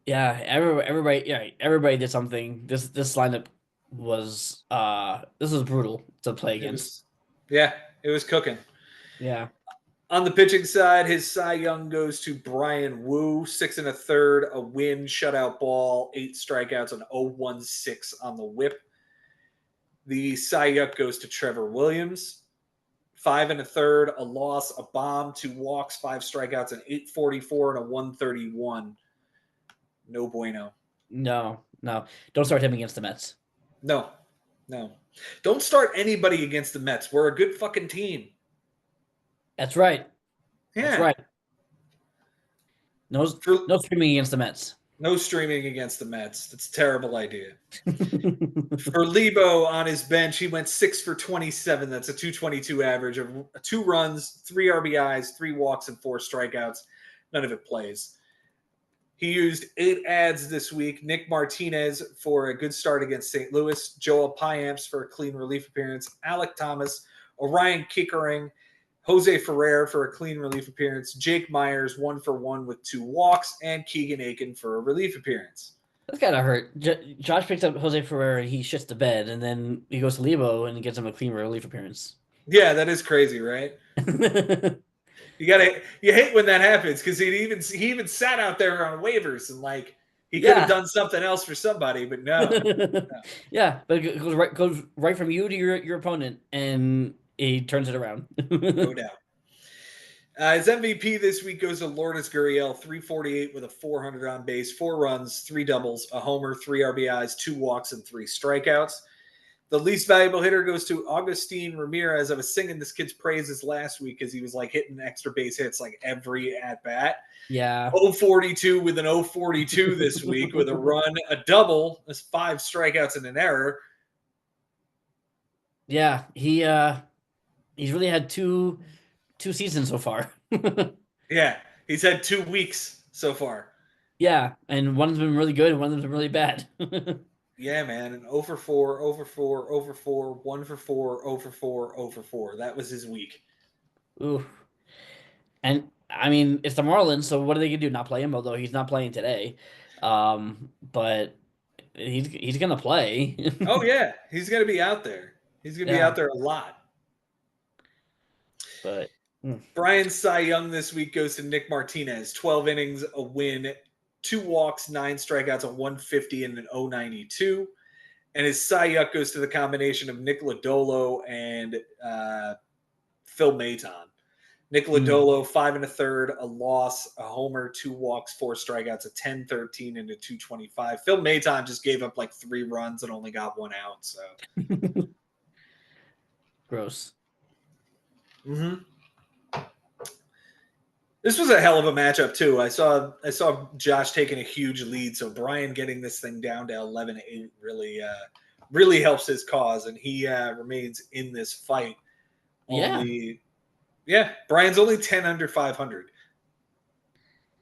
yeah. Everybody did something. This lineup was brutal to play it against. was, yeah, it was cooking. Yeah, On the pitching side, his Cy Young goes to Brian Wu, 6 and a third, a win, shutout ball, 8 strikeouts, and 0-1-6 on the whip. The Cy Young goes to Trevor Williams, 5 and a third, a loss, a bomb, 2 walks, 5 strikeouts, an 844 and a 131. No bueno. no, no. Don't start him against the Mets. No, no. Don't start anybody against the Mets. We're a good fucking team. That's right. That's Yeah. right. No, For, no streaming against the Mets. no streaming against the Mets. That's a terrible idea. For Lebo on his bench, he went 6 for 27. That's a 222 average of 2 runs, 3 RBIs, 3 walks, and 4 strikeouts. None of it plays. He used 8 ads this week. Nick Martinez for a good start against St. Louis. Joel Piamps for a clean relief appearance. Alec Thomas, Orion Kickering, Jose Ferrer for a clean relief appearance. Jake Myers, 1 for 1 with 2 walks. And Keegan Aiken for a relief appearance. That's gotta hurt. Josh picks up Jose Ferrer and he shits the bed, and then he goes to Lebo and gets him a clean relief appearance. Yeah, that is crazy, right? You hate when that happens because he even sat out there on waivers and like he could have Yeah. done something else for somebody, but no. Yeah, but it goes right from you to your opponent, and he turns it around. No doubt. His MVP this week goes to Lourdes Gurriel, 348 with a 400 on base, 4 runs, 3 doubles, a homer, 3 RBIs, 2 walks, and 3 strikeouts. The least valuable hitter goes to Augustine Ramirez. I was singing this kid's praises last week because he was like hitting extra base hits like every at bat. Yeah. 042 with an 042 this week with a run, a double, that's 5 strikeouts and an error. Yeah, he's really had two seasons so far. Yeah, he's had 2 weeks so far. Yeah, and one's been really good and one's been really bad. Yeah, man, an 0 for 4, 0 for 4, 0 for 4, 1 for 4, 0 for 4, 0 for 4. That was his week. Ooh. And I mean, it's the Marlins, so what are they gonna do? Not play him? Although he's not playing today. But he's gonna play. Oh yeah, he's going to be out there. He's going to be Yeah, out there a lot. but Brian Cy Young this week goes to Nick Martinez. 12 innings, a win, 2 walks, 9 strikeouts, a 150 and an 092. And his Cy Young goes to the combination of Nick Lodolo and Phil Maton. Nick Lodolo, 5 1/3, a loss, a homer, 2 walks, 4 strikeouts, a 10-13 and a 225. Phil Maton just gave up like 3 runs and only got 1 out. So Gross. This was a hell of a matchup too. I saw Josh taking a huge lead, so Brian getting this thing down to 11-8 really helps his cause, and he remains in this fight. Brian's only 10 under 500.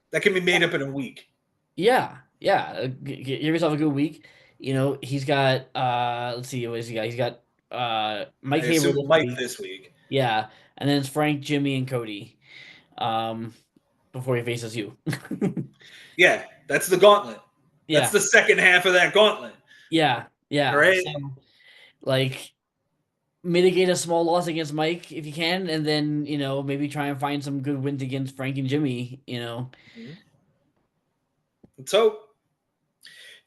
That can be made up in a week. Yeah. Give yourself a good week. He's got let's see, what has he got? He's got Mike Haber this week. Yeah, and then it's Frank, Jimmy, and Cody. Before he faces you. Yeah, that's the gauntlet. Yeah. That's the second half of that gauntlet. Yeah. Right? So, mitigate a small loss against Mike if you can, and then, maybe try and find some good wins against Frank and Jimmy, Let's hope.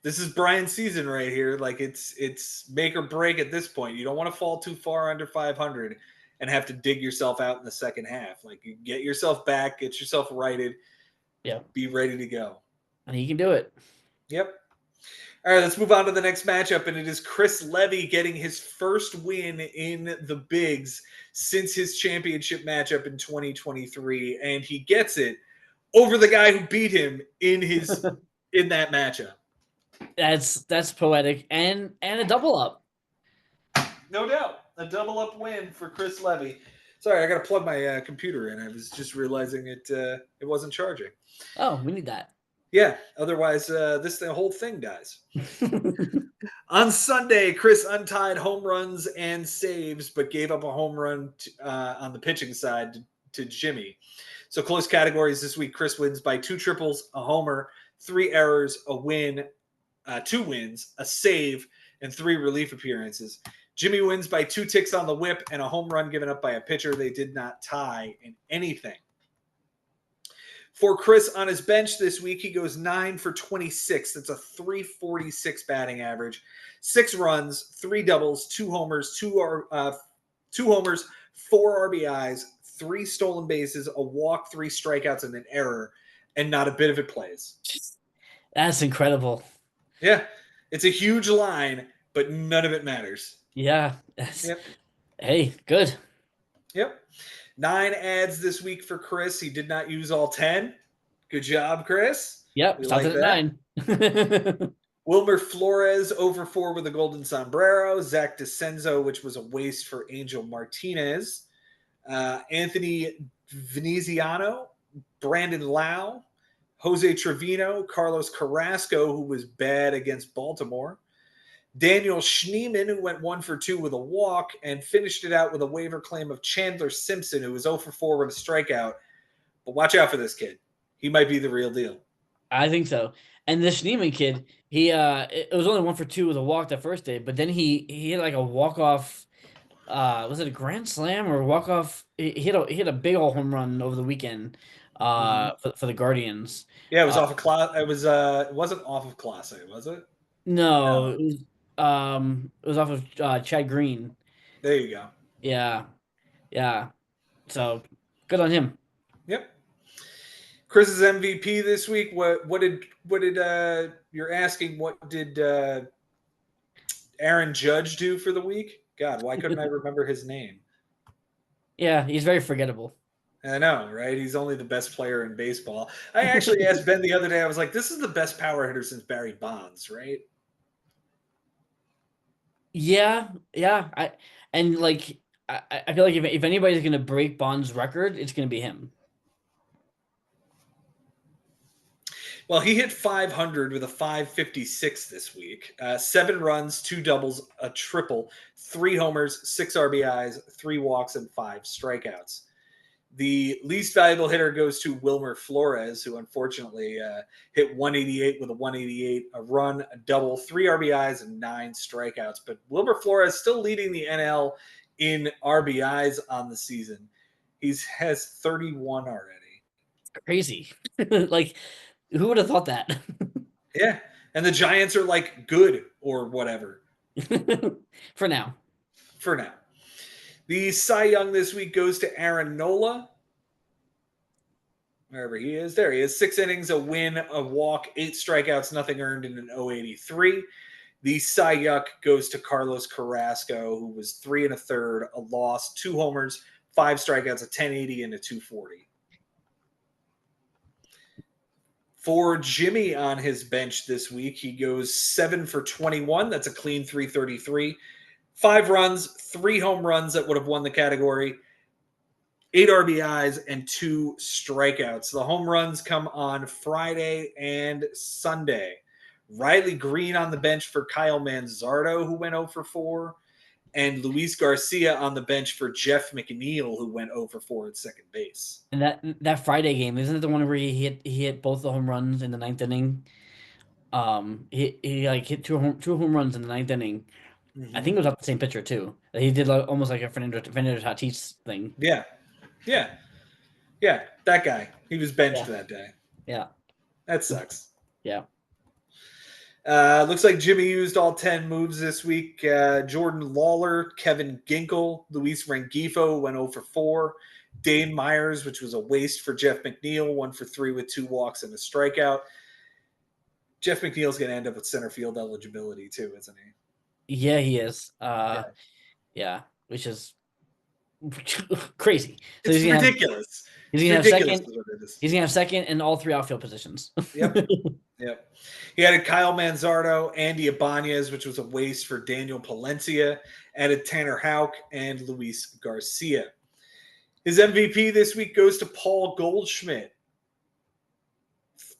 This is Brian's season right here. Like it's make or break at this point. You don't want to fall too far under 500 and have to dig yourself out in the second half. Like you get yourself back, get yourself righted. Yeah. Be ready to go. And he can do it. Yep. All right, let's move on to the next matchup, and it is Chris Levy getting his first win in the bigs since his championship matchup in 2023, and he gets it over the guy who beat him in that matchup. That's poetic and a double up. No doubt, a double up win for Chris Levy. Sorry, I got to plug my computer in. I was just realizing it wasn't charging. Oh, we need that. Yeah, otherwise the whole thing dies. On Sunday, Chris untied home runs and saves, but gave up a home run on the pitching side to Jimmy. So close categories this week. Chris wins by 2 triples, a homer, 3 errors, a win, 2 wins, a save, and 3 relief appearances. Jimmy wins by 2 ticks on the whip and a home run given up by a pitcher. They did not tie in anything. For Chris on his bench this week, he goes 9 for 26. That's a 346 batting average. 6 runs, 3 doubles, 2 homers, 4 RBIs, 3 stolen bases, a walk, 3 strikeouts, and an error, and not a bit of it plays. That's incredible. Yeah, it's a huge line, but none of it matters. Yeah. Hey, good. Yep. 9 ads this week for Chris. He did not use all 10. Good job, Chris. Yep, stopped at 9. Wilmer Flores over 4 with a golden sombrero. Zach DeCenzo, which was a waste for Angel Martinez. Anthony Veneziano, Brandon Lau, Jose Trevino, Carlos Carrasco, who was bad against Baltimore. Daniel Schneemann, who went 1 for 2 with a walk, and finished it out with a waiver claim of Chandler Simpson, who was 0 for 4 with a strikeout. But watch out for this kid. He might be the real deal. I think so. And the Schneemann kid, it was only 1 for 2 with a walk that first day, but then he had like a walk-off, was it a grand slam or a walk-off? He hit a big old home run over the weekend for the Guardians. Yeah, it was off of class. It wasn't off of Class A, was it? No, it was off of Chad Green. There you go. Yeah. So good on him. Yep. Chris's MVP this week. What did you're asking? What did Aaron Judge do for the week? God, why couldn't I remember his name? Yeah, he's very forgettable. I know, right? He's only the best player in baseball. I actually asked Ben the other day. I was like, "This is the best power hitter since Barry Bonds, right?" Yeah. I feel like if anybody's gonna break Bond's record, it's gonna be him. Well, he hit 500 with a 556 this week. 7 runs, 2 doubles, a triple, 3 homers, 6 RBIs, 3 walks, and 5 strikeouts. The least valuable hitter goes to Wilmer Flores, who unfortunately hit 188 with a 188, a run, a double, 3 RBIs, and 9 strikeouts. But Wilmer Flores still leading the NL in RBIs on the season. He has 31 already. Crazy. Like Who would have thought that? Yeah. And the Giants are like good or whatever For now. for now. The Cy Young this week goes to Aaron Nola. Wherever he is. There he is. 6 innings, a win, a walk, 8 strikeouts, nothing earned in an 083. The Cy Young goes to Carlos Carrasco, who was 3 1/3, a loss, 2 homers, 5 strikeouts, a 1080, and a 240. For Jimmy on his bench this week, he goes 7 for 21. That's a clean 333. 5 runs, 3 home runs that would have won the category, 8 RBIs, and 2 strikeouts. The home runs come on Friday and Sunday. Riley Green on the bench for Kyle Manzardo, who went 0 for 4, and Luis Garcia on the bench for Jeff McNeil, who went 0 for 4 at second base. And that Friday game, isn't it the one where he hit both the home runs in the ninth inning? He like hit two home runs in the ninth inning. I think it was off the same pitcher too. He did almost like a Fernando Tatis thing. Yeah, that guy. He was benched Yeah. that day. Yeah, That sucks. yeah. Looks like Jimmy used all 10 moves this week. Jordan Lawler, Kevin Ginkel, Luis Rengifo went 0 for 4. Dane Myers, which was a waste for Jeff McNeil, 1 for 3 with 2 walks and a strikeout. Jeff McNeil's going to end up with center field eligibility too, isn't he? Yeah, he is. Yeah, which is crazy. So it's ridiculous. He's gonna have second. He's gonna have second in all 3 outfield positions. Yep. He added Kyle Manzardo, Andy Ibanez, which was a waste for Daniel Palencia, added Tanner Houck, and Luis Garcia. His MVP this week goes to Paul Goldschmidt.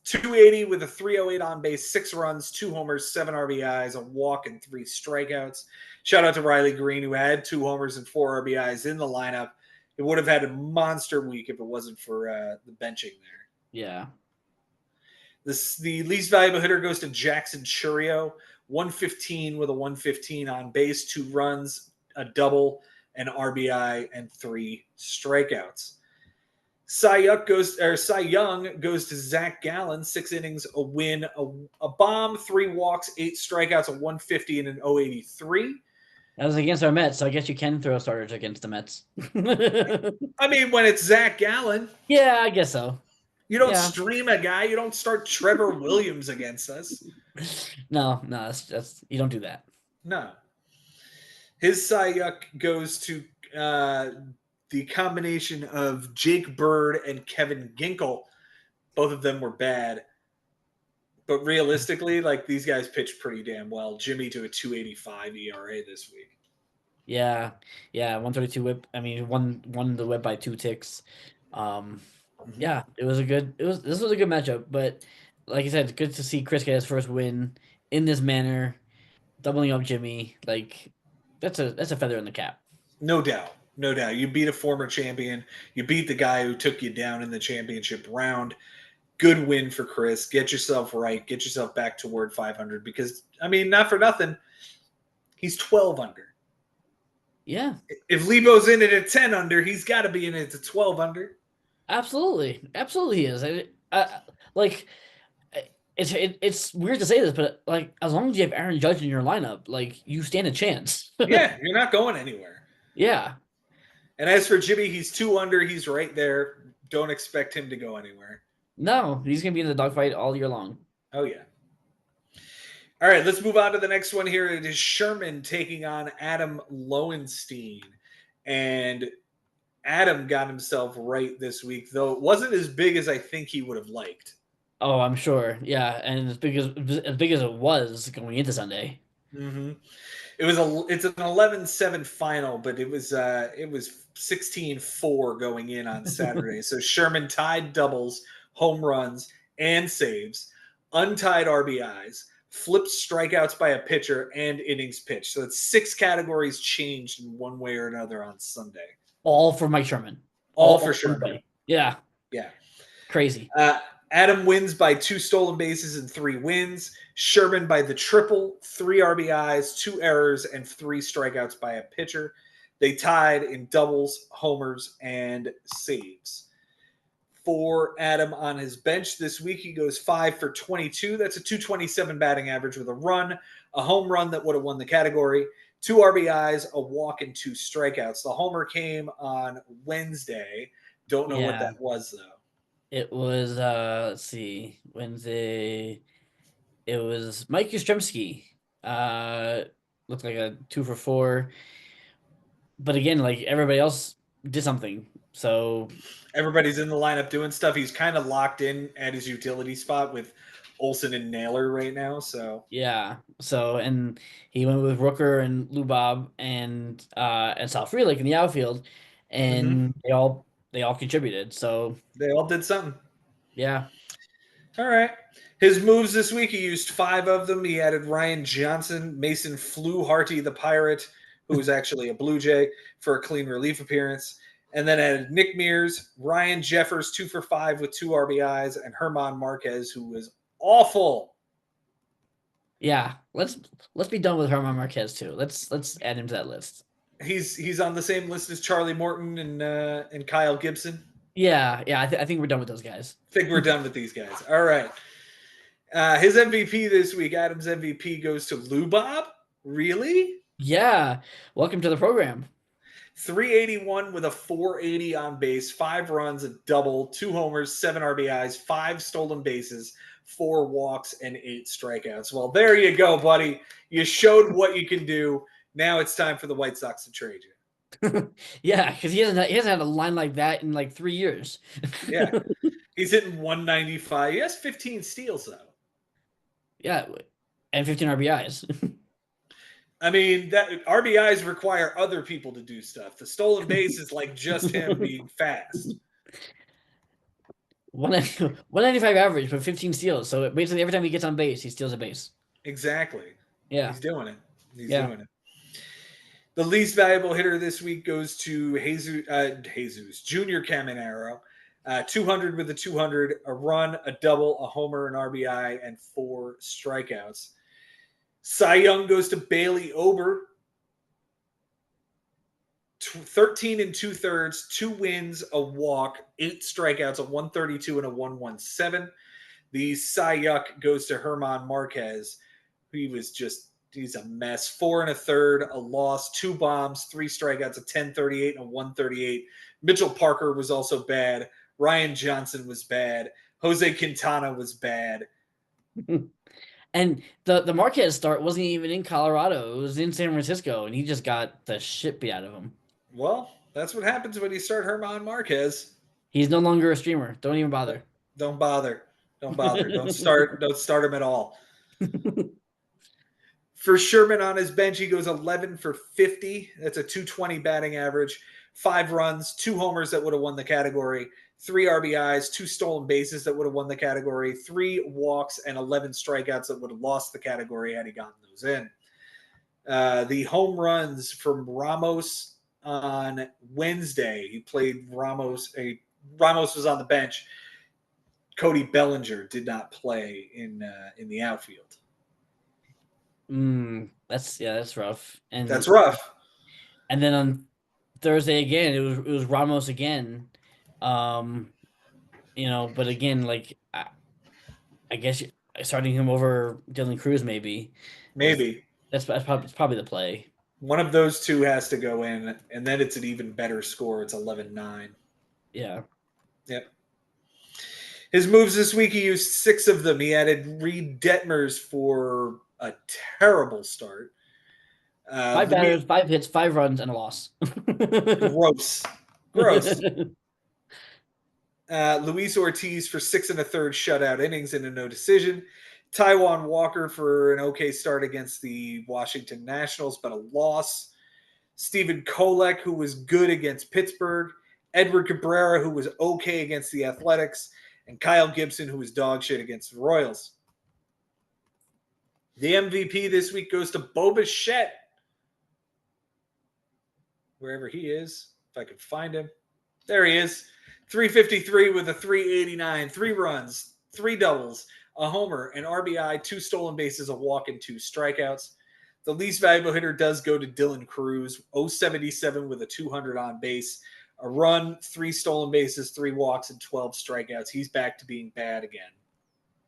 280 with a 308 on base, 6 runs, 2 homers, 7 RBIs, a walk, and 3 strikeouts. Shout out to Riley Green, who had 2 homers and 4 RBIs in the lineup. It would have had a monster week if it wasn't for the benching there. Yeah. The least valuable hitter goes to Jackson Churio, 115 with a 115 on base, 2 runs, a double, an RBI, and 3 strikeouts. Cy Young goes to Zach Gallen, 6 innings, a win, a bomb, 3 walks, 8 strikeouts, a 150, and an 083. That was against our Mets, so I guess you can throw starters against the Mets. I mean, when it's Zach Gallen. Yeah, I guess so. You don't stream a guy. You don't start Trevor Williams against us. No, that's you don't do that. No. His Cy Young goes to the combination of Jake Bird and Kevin Ginkel. Both of them were bad. But realistically, like, these guys pitched pretty damn well. Jimmy to a 2.85 ERA this week. Yeah, 132 whip. I mean, won the whip by 2 ticks. Yeah, this was a good matchup. But like I said, it's good to see Chris get his first win in this manner, doubling up Jimmy. Like, that's a feather in the cap. No doubt. You beat a former champion. You beat the guy who took you down in the championship round. Good win for Chris. Get yourself right. Get yourself back toward 500 because, I mean, not for nothing, he's 12 under. Yeah. If Lebo's in it at 10 under, he's got to be in it at 12 under. Absolutely he is. Like, it's weird to say this, but like, as long as you have Aaron Judge in your lineup, like, you stand a chance. Yeah, you're not going anywhere. Yeah. And as for Jimmy, he's 2 under. He's right there. Don't expect him to go anywhere. No, he's going to be in the dogfight all year long. Oh, yeah. All right, let's move on to the next one here. It is Sherman taking on Adam Lowenstein. And Adam got himself right this week, though it wasn't as big as I think he would have liked. Oh, I'm sure. Yeah, and as big as it was going into Sunday. Mm-hmm. It's an 11-7 final, but it was 16-4 going in on Saturday. So Sherman tied doubles, home runs, and saves, untied RBIs, flipped strikeouts by a pitcher, and innings pitched. So it's 6 categories changed in one way or another on Sunday. All for Mike Sherman. All for Sherman. Yeah. Crazy. Adam wins by 2 stolen bases and 3 wins. Sherman by the triple, 3 RBIs, 2 errors, and 3 strikeouts by a pitcher. They tied in doubles, homers, and saves. for Adam on his bench this week. He goes 5 for 22. That's a 227 batting average with a run, a home run that would have won the category, 2 RBIs, a walk, and 2 strikeouts. The homer came on Wednesday. Don't know what Yeah. that was, though. It was let's see, Wednesday. It was Mike Yastrzemski. Uh Looked like a 2 for 4. But again, like everybody else did something. So Everybody's in the lineup doing stuff. He's kind of locked in at his utility spot with Olsen and Naylor right now. So yeah. So and he went with Rooker and Lubob and Sal Frelick in the outfield, and they all contributed. So they all did something. yeah. All right. His moves this week, he used 5 of them. He added Ryan Johnson, Mason Fluharty, the Pirate, who was actually a Blue Jay, for a clean relief appearance. And then added Nick Mears, Ryan Jeffers, 2 for 5 with 2 RBIs, and Herman Marquez, who was awful. Yeah. Let's be done with Herman Marquez too. Let's add him to that list. He's on the same list as Charlie Morton and Kyle Gibson. Yeah, yeah. I think we're done with those guys. I think we're done with these guys. All right. His MVP this week, Adam's MVP, goes to Lou Bob. Really? Yeah. Welcome to the program. 381 with a 480 on base, 5 runs, a double, 2 homers, 7 RBIs, 5 stolen bases, 4 walks, and 8 strikeouts. Well, there you go, buddy. You showed what you can do. Now it's time for the White Sox to trade you. Yeah, because he hasn't had a line like that in like 3 years. Yeah. He's hitting 195. He has 15 steals, though. Yeah, and 15 RBIs. I mean, that RBIs require other people to do stuff. The stolen base is like just him being fast. 195 average, but 15 steals. So basically, every time he gets on base, he steals a base. Exactly. Yeah. He's doing it. He's Yeah. doing it. The least valuable hitter this week goes to Jesus Junior Caminero. 200 with a 200, a run, a double, a homer, an RBI, and 4 strikeouts. Cy Young goes to Bailey Ober. 13 and 2/3, 2 wins, a walk, 8 strikeouts, a 132 and a 117. The Cy Young goes to Herman Marquez. He's a mess. 4 1/3, a loss, 2 bombs, 3 strikeouts, a 10-38 and a 138. Mitchell Parker was also bad. Ryan Johnson was bad. Jose Quintana was bad. And the Marquez start wasn't even in Colorado. It was in San Francisco, and he just got the shit beat out of him. Well, that's what happens when you start Herman Marquez. He's no longer a streamer. Don't even bother. Don't bother. Don't bother. Don't start him at all. For Sherman on his bench, he goes 11 for 50. That's a 220 batting average. 5 runs, 2 homers that would have won the category, 3 RBIs, 2 stolen bases that would have won the category, 3 walks, and 11 strikeouts that would have lost the category had he gotten those in. The home runs from Ramos on Wednesday. He played Ramos. Ramos was on the bench. Cody Bellinger did not play in the outfield. That's rough. And that's rough. And then on Thursday again, it was Ramos again. But again, like I guess starting him over Dylan Cruz maybe. That's probably the play. One of those two has to go in, and then it's an even better score. It's 11-9. Yeah. Yep. His moves this week, he used 6 of them. He added Reed Detmers for a terrible start. 5 batters, 5 hits, 5 runs, and a loss. Gross. Luis Ortiz for 6 1/3 shutout innings and a no decision. Taijuan Walker for an okay start against the Washington Nationals, but a loss. Stephen Kolek, who was good against Pittsburgh. Edward Cabrera, who was okay against the Athletics. And Kyle Gibson, who was dog shit against the Royals. The MVP this week goes to Bo Bichette. Wherever he is, if I could find him. There he is. 353 with a 389, 3 runs, 3 doubles, a homer, an RBI, 2 stolen bases, a walk, and 2 strikeouts. The least valuable hitter does go to Dylan Cruz, 077 with a 200 on base, a run, 3 stolen bases, 3 walks, and 12 strikeouts. He's back to being bad again.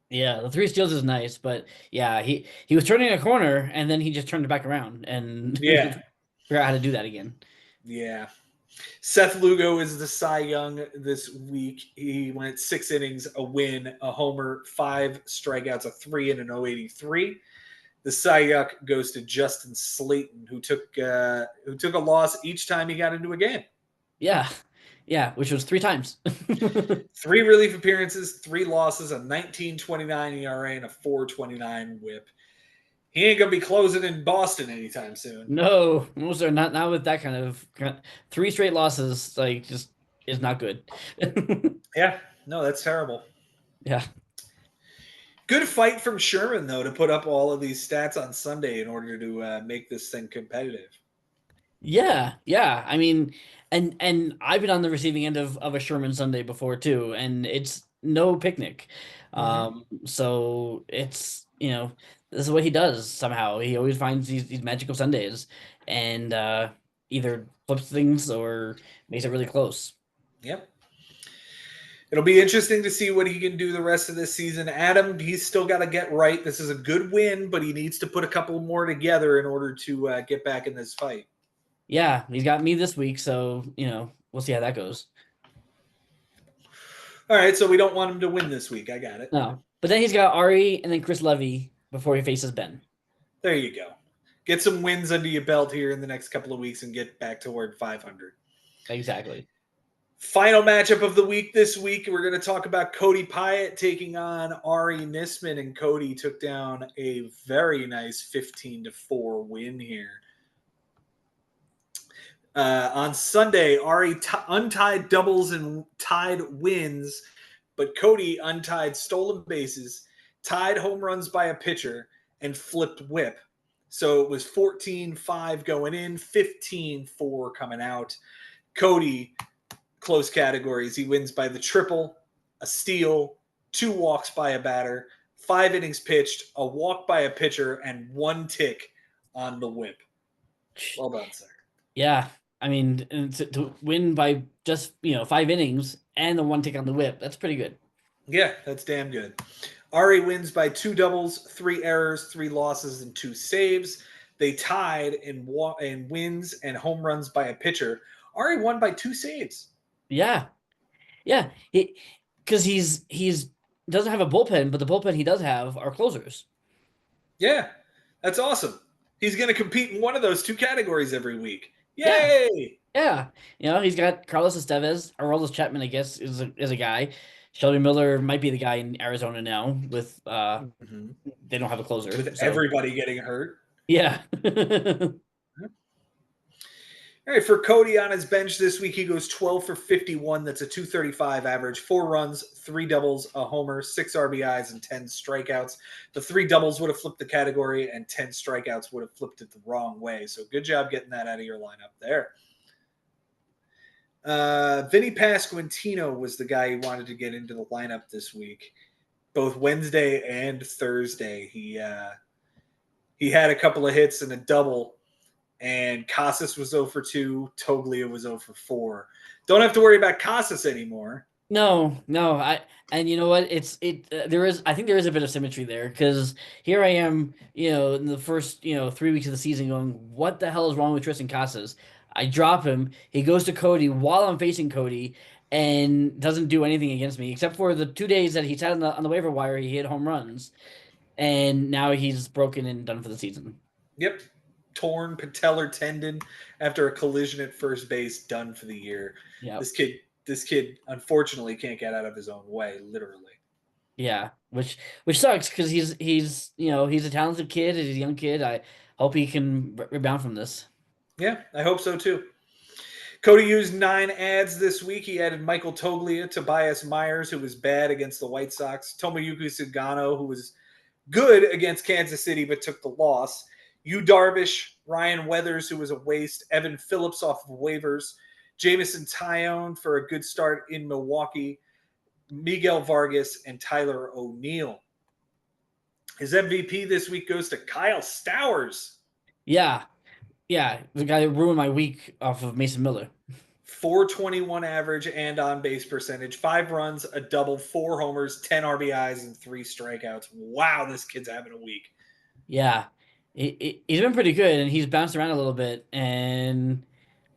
Yeah, the 3 steals is nice, but yeah, he was turning a corner and then he just turned it back around and Yeah, figure out how to do that again. yeah. Seth Lugo is the Cy Young this week. He went 6 innings, a win, a homer, 5 strikeouts, a 3 and an 083. The Cy Young goes to Justin Slayton, who took a loss each time he got into a game. Yeah, yeah, which was 3 times. 3 relief appearances, 3 losses, a 19.29 ERA, and a 4.29 WHIP. He ain't gonna be closing in Boston anytime soon. No, most are not with that kind of 3 straight losses. Like, just is not good. Yeah, no, that's terrible. Yeah. Good fight from Sherman though to put up all of these stats on Sunday in order to make this thing competitive. Yeah, yeah. I mean, and I've been on the receiving end of a Sherman Sunday before too, and it's no picnic. Mm-hmm. So it's, this is what he does somehow. He always finds these magical Sundays and either flips things or makes it really close. Yep. It'll be interesting to see what he can do the rest of this season. Adam, he's still got to get right. This is a good win, but he needs to put a couple more together in order to get back in this fight. Yeah, he's got me this week, so we'll see how that goes. All right, so we don't want him to win this week. I got it. No, but then he's got Ari and then Chris Levy before he faces Ben. There you go. Get some wins under your belt here in the next couple of weeks and get back toward 500. Exactly. Final matchup of the week this week, we're going to talk about Cody Pyatt taking on Ari Nisman, and Cody took down a very nice 15-4 win here. On Sunday, Ari untied doubles and tied wins, but Cody untied stolen bases, tied home runs by a pitcher, and flipped whip. So it was 14-5 going in, 15-4 coming out. Cody, close categories. He wins by the triple, a steal, 2 walks by a batter, 5 innings pitched, a walk by a pitcher, and 1 tick on the whip. Well done, sir. Yeah, I mean, and to win by just 5 innings and the 1 tick on the whip, that's pretty good. Yeah, that's damn good. Ari wins by 2 doubles, 3 errors, 3 losses, and 2 saves. They tied in wins and home runs by a pitcher. Ari won by 2 saves. Yeah, yeah. Because he's doesn't have a bullpen, but the bullpen he does have are closers. Yeah, that's awesome. He's going to compete in one of those 2 categories every week. Yeah, Yay! yeah. He's got Carlos Estevez, Aroldis Chapman, I guess, is a guy. Shelby Miller might be the guy in Arizona now with Mm-hmm. they don't have a closer. With So everybody getting hurt. yeah. All right, for Cody on his bench this week, he goes 12 for 51. That's a 235 average, 4 runs, 3 doubles, a homer, 6 RBIs, and 10 strikeouts. The 3 doubles would have flipped the category, and 10 strikeouts would have flipped it the wrong way. So good job getting that out of your lineup there. Vinny Pasquantino was the guy who wanted to get into the lineup this week, both Wednesday and Thursday. He had a couple of hits and a double. And Kostas was 0 for 2. Toglia was 0 for 4. Don't have to worry about Kostas anymore. No. And you know what? I think there is a bit of symmetry there because here I am, in the first, 3 weeks of the season going, what the hell is wrong with Tristan Casas? I drop him. He goes to Cody while I'm facing Cody and doesn't do anything against me except for the 2 days that he sat on the waiver wire. He hit home runs, and now he's broken and done for the season. Yep. Torn patellar tendon after a collision at first base, done for the year. Yeah. This kid unfortunately can't get out of his own way, literally. Yeah, which sucks because he's a talented kid, he's a young kid. I hope he can rebound from this. Yeah, I hope so too. Cody used 9 ads this week. He added Michael Toglia, Tobias Myers, who was bad against the White Sox, Tomoyuki Sugano, who was good against Kansas City but took the loss, Yu Darvish, Ryan Weathers, who was a waste, Evan Phillips off of waivers, Jamison Tyone for a good start in Milwaukee, Miguel Vargas, and Tyler O'Neill. His MVP this week goes to Kyle Stowers. Yeah, the guy who ruined my week off of Mason Miller. 421 average and on base percentage, 5 runs, a double, 4 homers, 10 RBIs, and 3 strikeouts. Wow, this kid's having a week. Yeah, he's been pretty good, and he's bounced around a little bit. And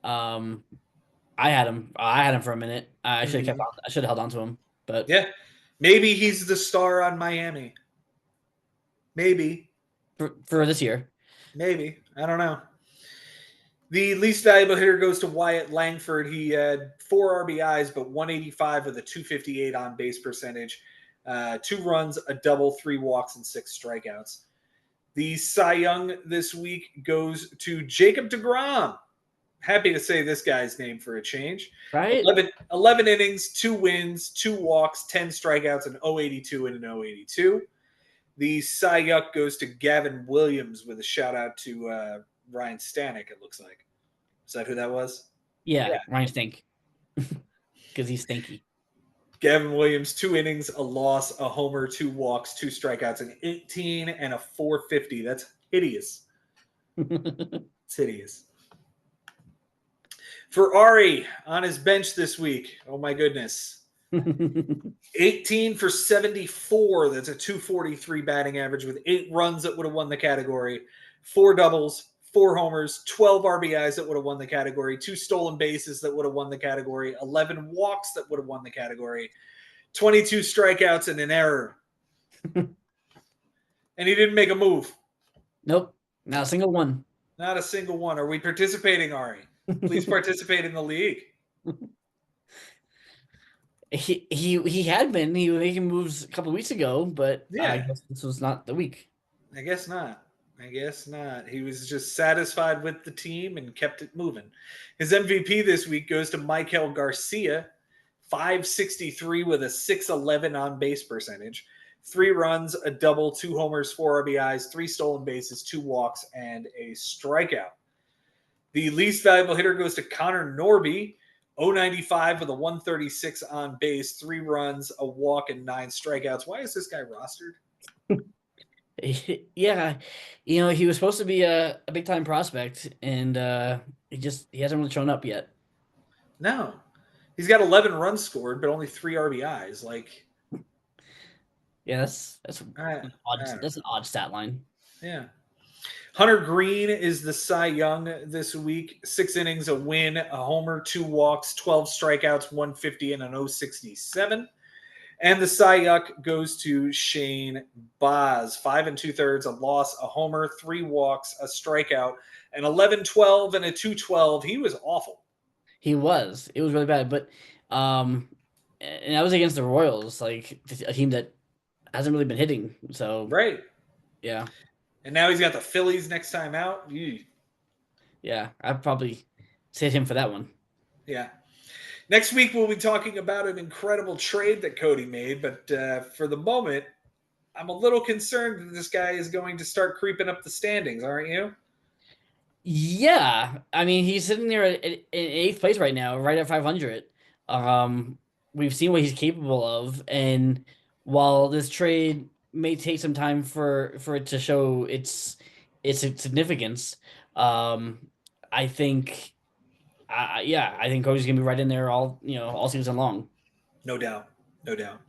um, I had him. I had him for a minute. I should have kept Mhm. on. I should have held on to him, but Yeah. Maybe he's the star on Miami. Maybe. for this year, Maybe. I don't know. The least valuable hitter goes to Wyatt Langford. He had 4 RBIs, but 185 with a 258 on base percentage, 2 runs, a double, 3 walks, and 6 strikeouts. The Cy Young this week goes to Jacob DeGrom. Happy to say this guy's name for a change. right? 11 innings, 2 wins, 2 walks, 10 strikeouts, an 082 and an 082. The Cy Young goes to Gavin Williams with a shout out to Ryan Stanek, it looks like. Is that who that was? Yeah, Yeah. Ryan stink because he's stinky. Gavin Williams, 2 innings, a loss, a homer, 2 walks, 2 strikeouts, an 18 and a 450. That's hideous. It's hideous. For Ari on his bench this week, oh my goodness. 18 for 74. That's a 243 batting average with 8 runs that would have won the category, 4 doubles, 4 homers, 12 RBIs that would have won the category, 2 stolen bases that would have won the category, 11 walks that would have won the category, 22 strikeouts and an error. And he didn't make a move. Nope, not a single one. Not a single one. Are we participating, Ari? Please participate in the league. He had been. He was making moves a couple of weeks ago, but Yeah. I guess this was not the week. I guess not. He was just satisfied with the team and kept it moving. His MVP this week goes to Michael Garcia, 563 with a 611 on base percentage, 3 runs, a double, 2 homers, 4 RBIs, 3 stolen bases, 2 walks, and a strikeout. The least valuable hitter goes to Connor Norby, 095 with a 136 on base, 3 runs, a walk, and 9 strikeouts. Why is this guy rostered? Yeah, he was supposed to be a big time prospect, and he hasn't really shown up yet. No. He's got 11 runs scored, but only 3 RBIs. Yeah, that's I odd. don't That's an odd stat line. Yeah. Hunter Green is the Cy Young this week. 6 innings, a win, a homer, 2 walks, 12 strikeouts, 150 and an 067. And the Cy Young goes to Shane Baz. 5 2/3, a loss, a homer, 3 walks, a strikeout, an 11-12 and a 212. He was awful. It was really bad, but and that was against the Royals, like a team that hasn't really been hitting. So Right. yeah. And now he's got the Phillies next time out. Yeah, I'd probably sit him for that one. Yeah. Next week, we'll be talking about an incredible trade that Cody made. But for the moment, I'm a little concerned that this guy is going to start creeping up the standings, aren't you? Yeah, I mean he's sitting there in eighth place right now, right at 500. We've seen what he's capable of, and while this trade may take some time for it to show its significance, I think, I think Cody's gonna be right in there all season long. No doubt. No doubt.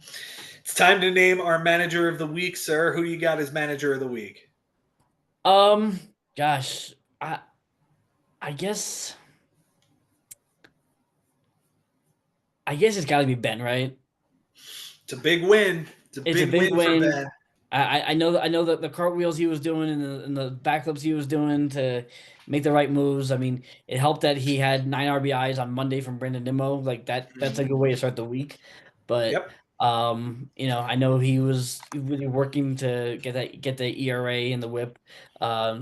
It's time to name our manager of the week, sir. Who you got as manager of the week? Gosh, I guess it's got to be Ben, right? It's a big win. It's a big win for Ben. I know that the cartwheels he was doing and the backflips he was doing to make the right moves. I mean, it helped that he had 9 RBIs on Monday from Brandon Nimmo. Like that's a good way to start the week. But Yep. I know he was really working to get the ERA and the WHIP.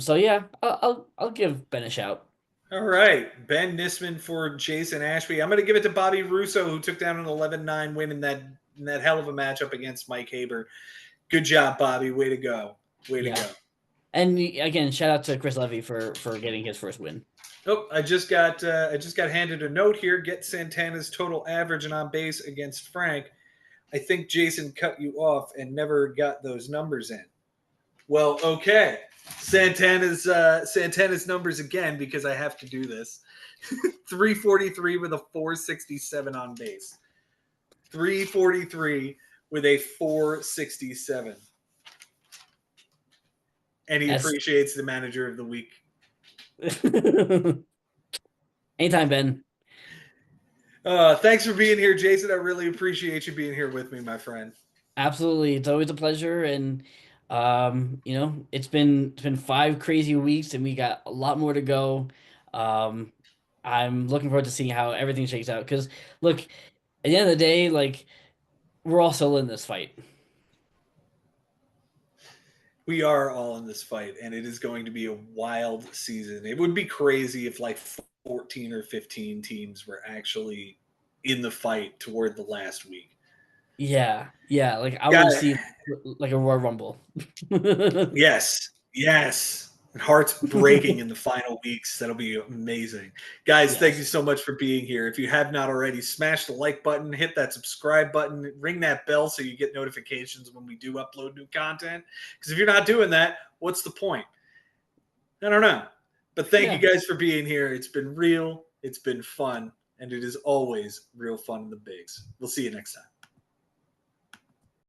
So yeah, I'll give Ben a shout. All right. Ben Nisman for Jason Ashby. I'm going to give it to Bobby Russo, who took down an 11-9 win in that hell of a matchup against Mike Haber. Good job, Bobby. Way to go. Way to go. And again, shout out to Chris Levy for getting his first win. Oh, I just got handed a note here. Get Santana's total average and on base against Frank. I think Jason cut you off and never got those numbers in. Well, okay. Santana's numbers again because I have to do this. 343 with a 467 on base. 343 with a 467. And he That's appreciates the manager of the week. anytime, Ben. Thanks for being here, Jason. I really appreciate you being here with me, my friend. Absolutely. It's always a pleasure. And it's been 5 crazy weeks and we got a lot more to go. Um, I'm looking forward to seeing how everything shakes out. Because look, at the end of the day, like we're all still in this fight. We are all in this fight, and it is going to be a wild season. It would be crazy if like 14 or 15 teams were actually in the fight toward the last week. Yeah, yeah. Like I want to Got see like a Royal Rumble. Yes, yes. And hearts breaking in the final weeks. That'll be amazing. Guys, thank you Yes. so much for being here. If you have not already, smash the like button, hit that subscribe button, ring that bell so you get notifications when we do upload new content. Because if you're not doing that, what's the point? I don't know. But thank you Yeah. guys for being here. It's been real, it's been fun, and it is always real fun in the bigs. We'll see you next time.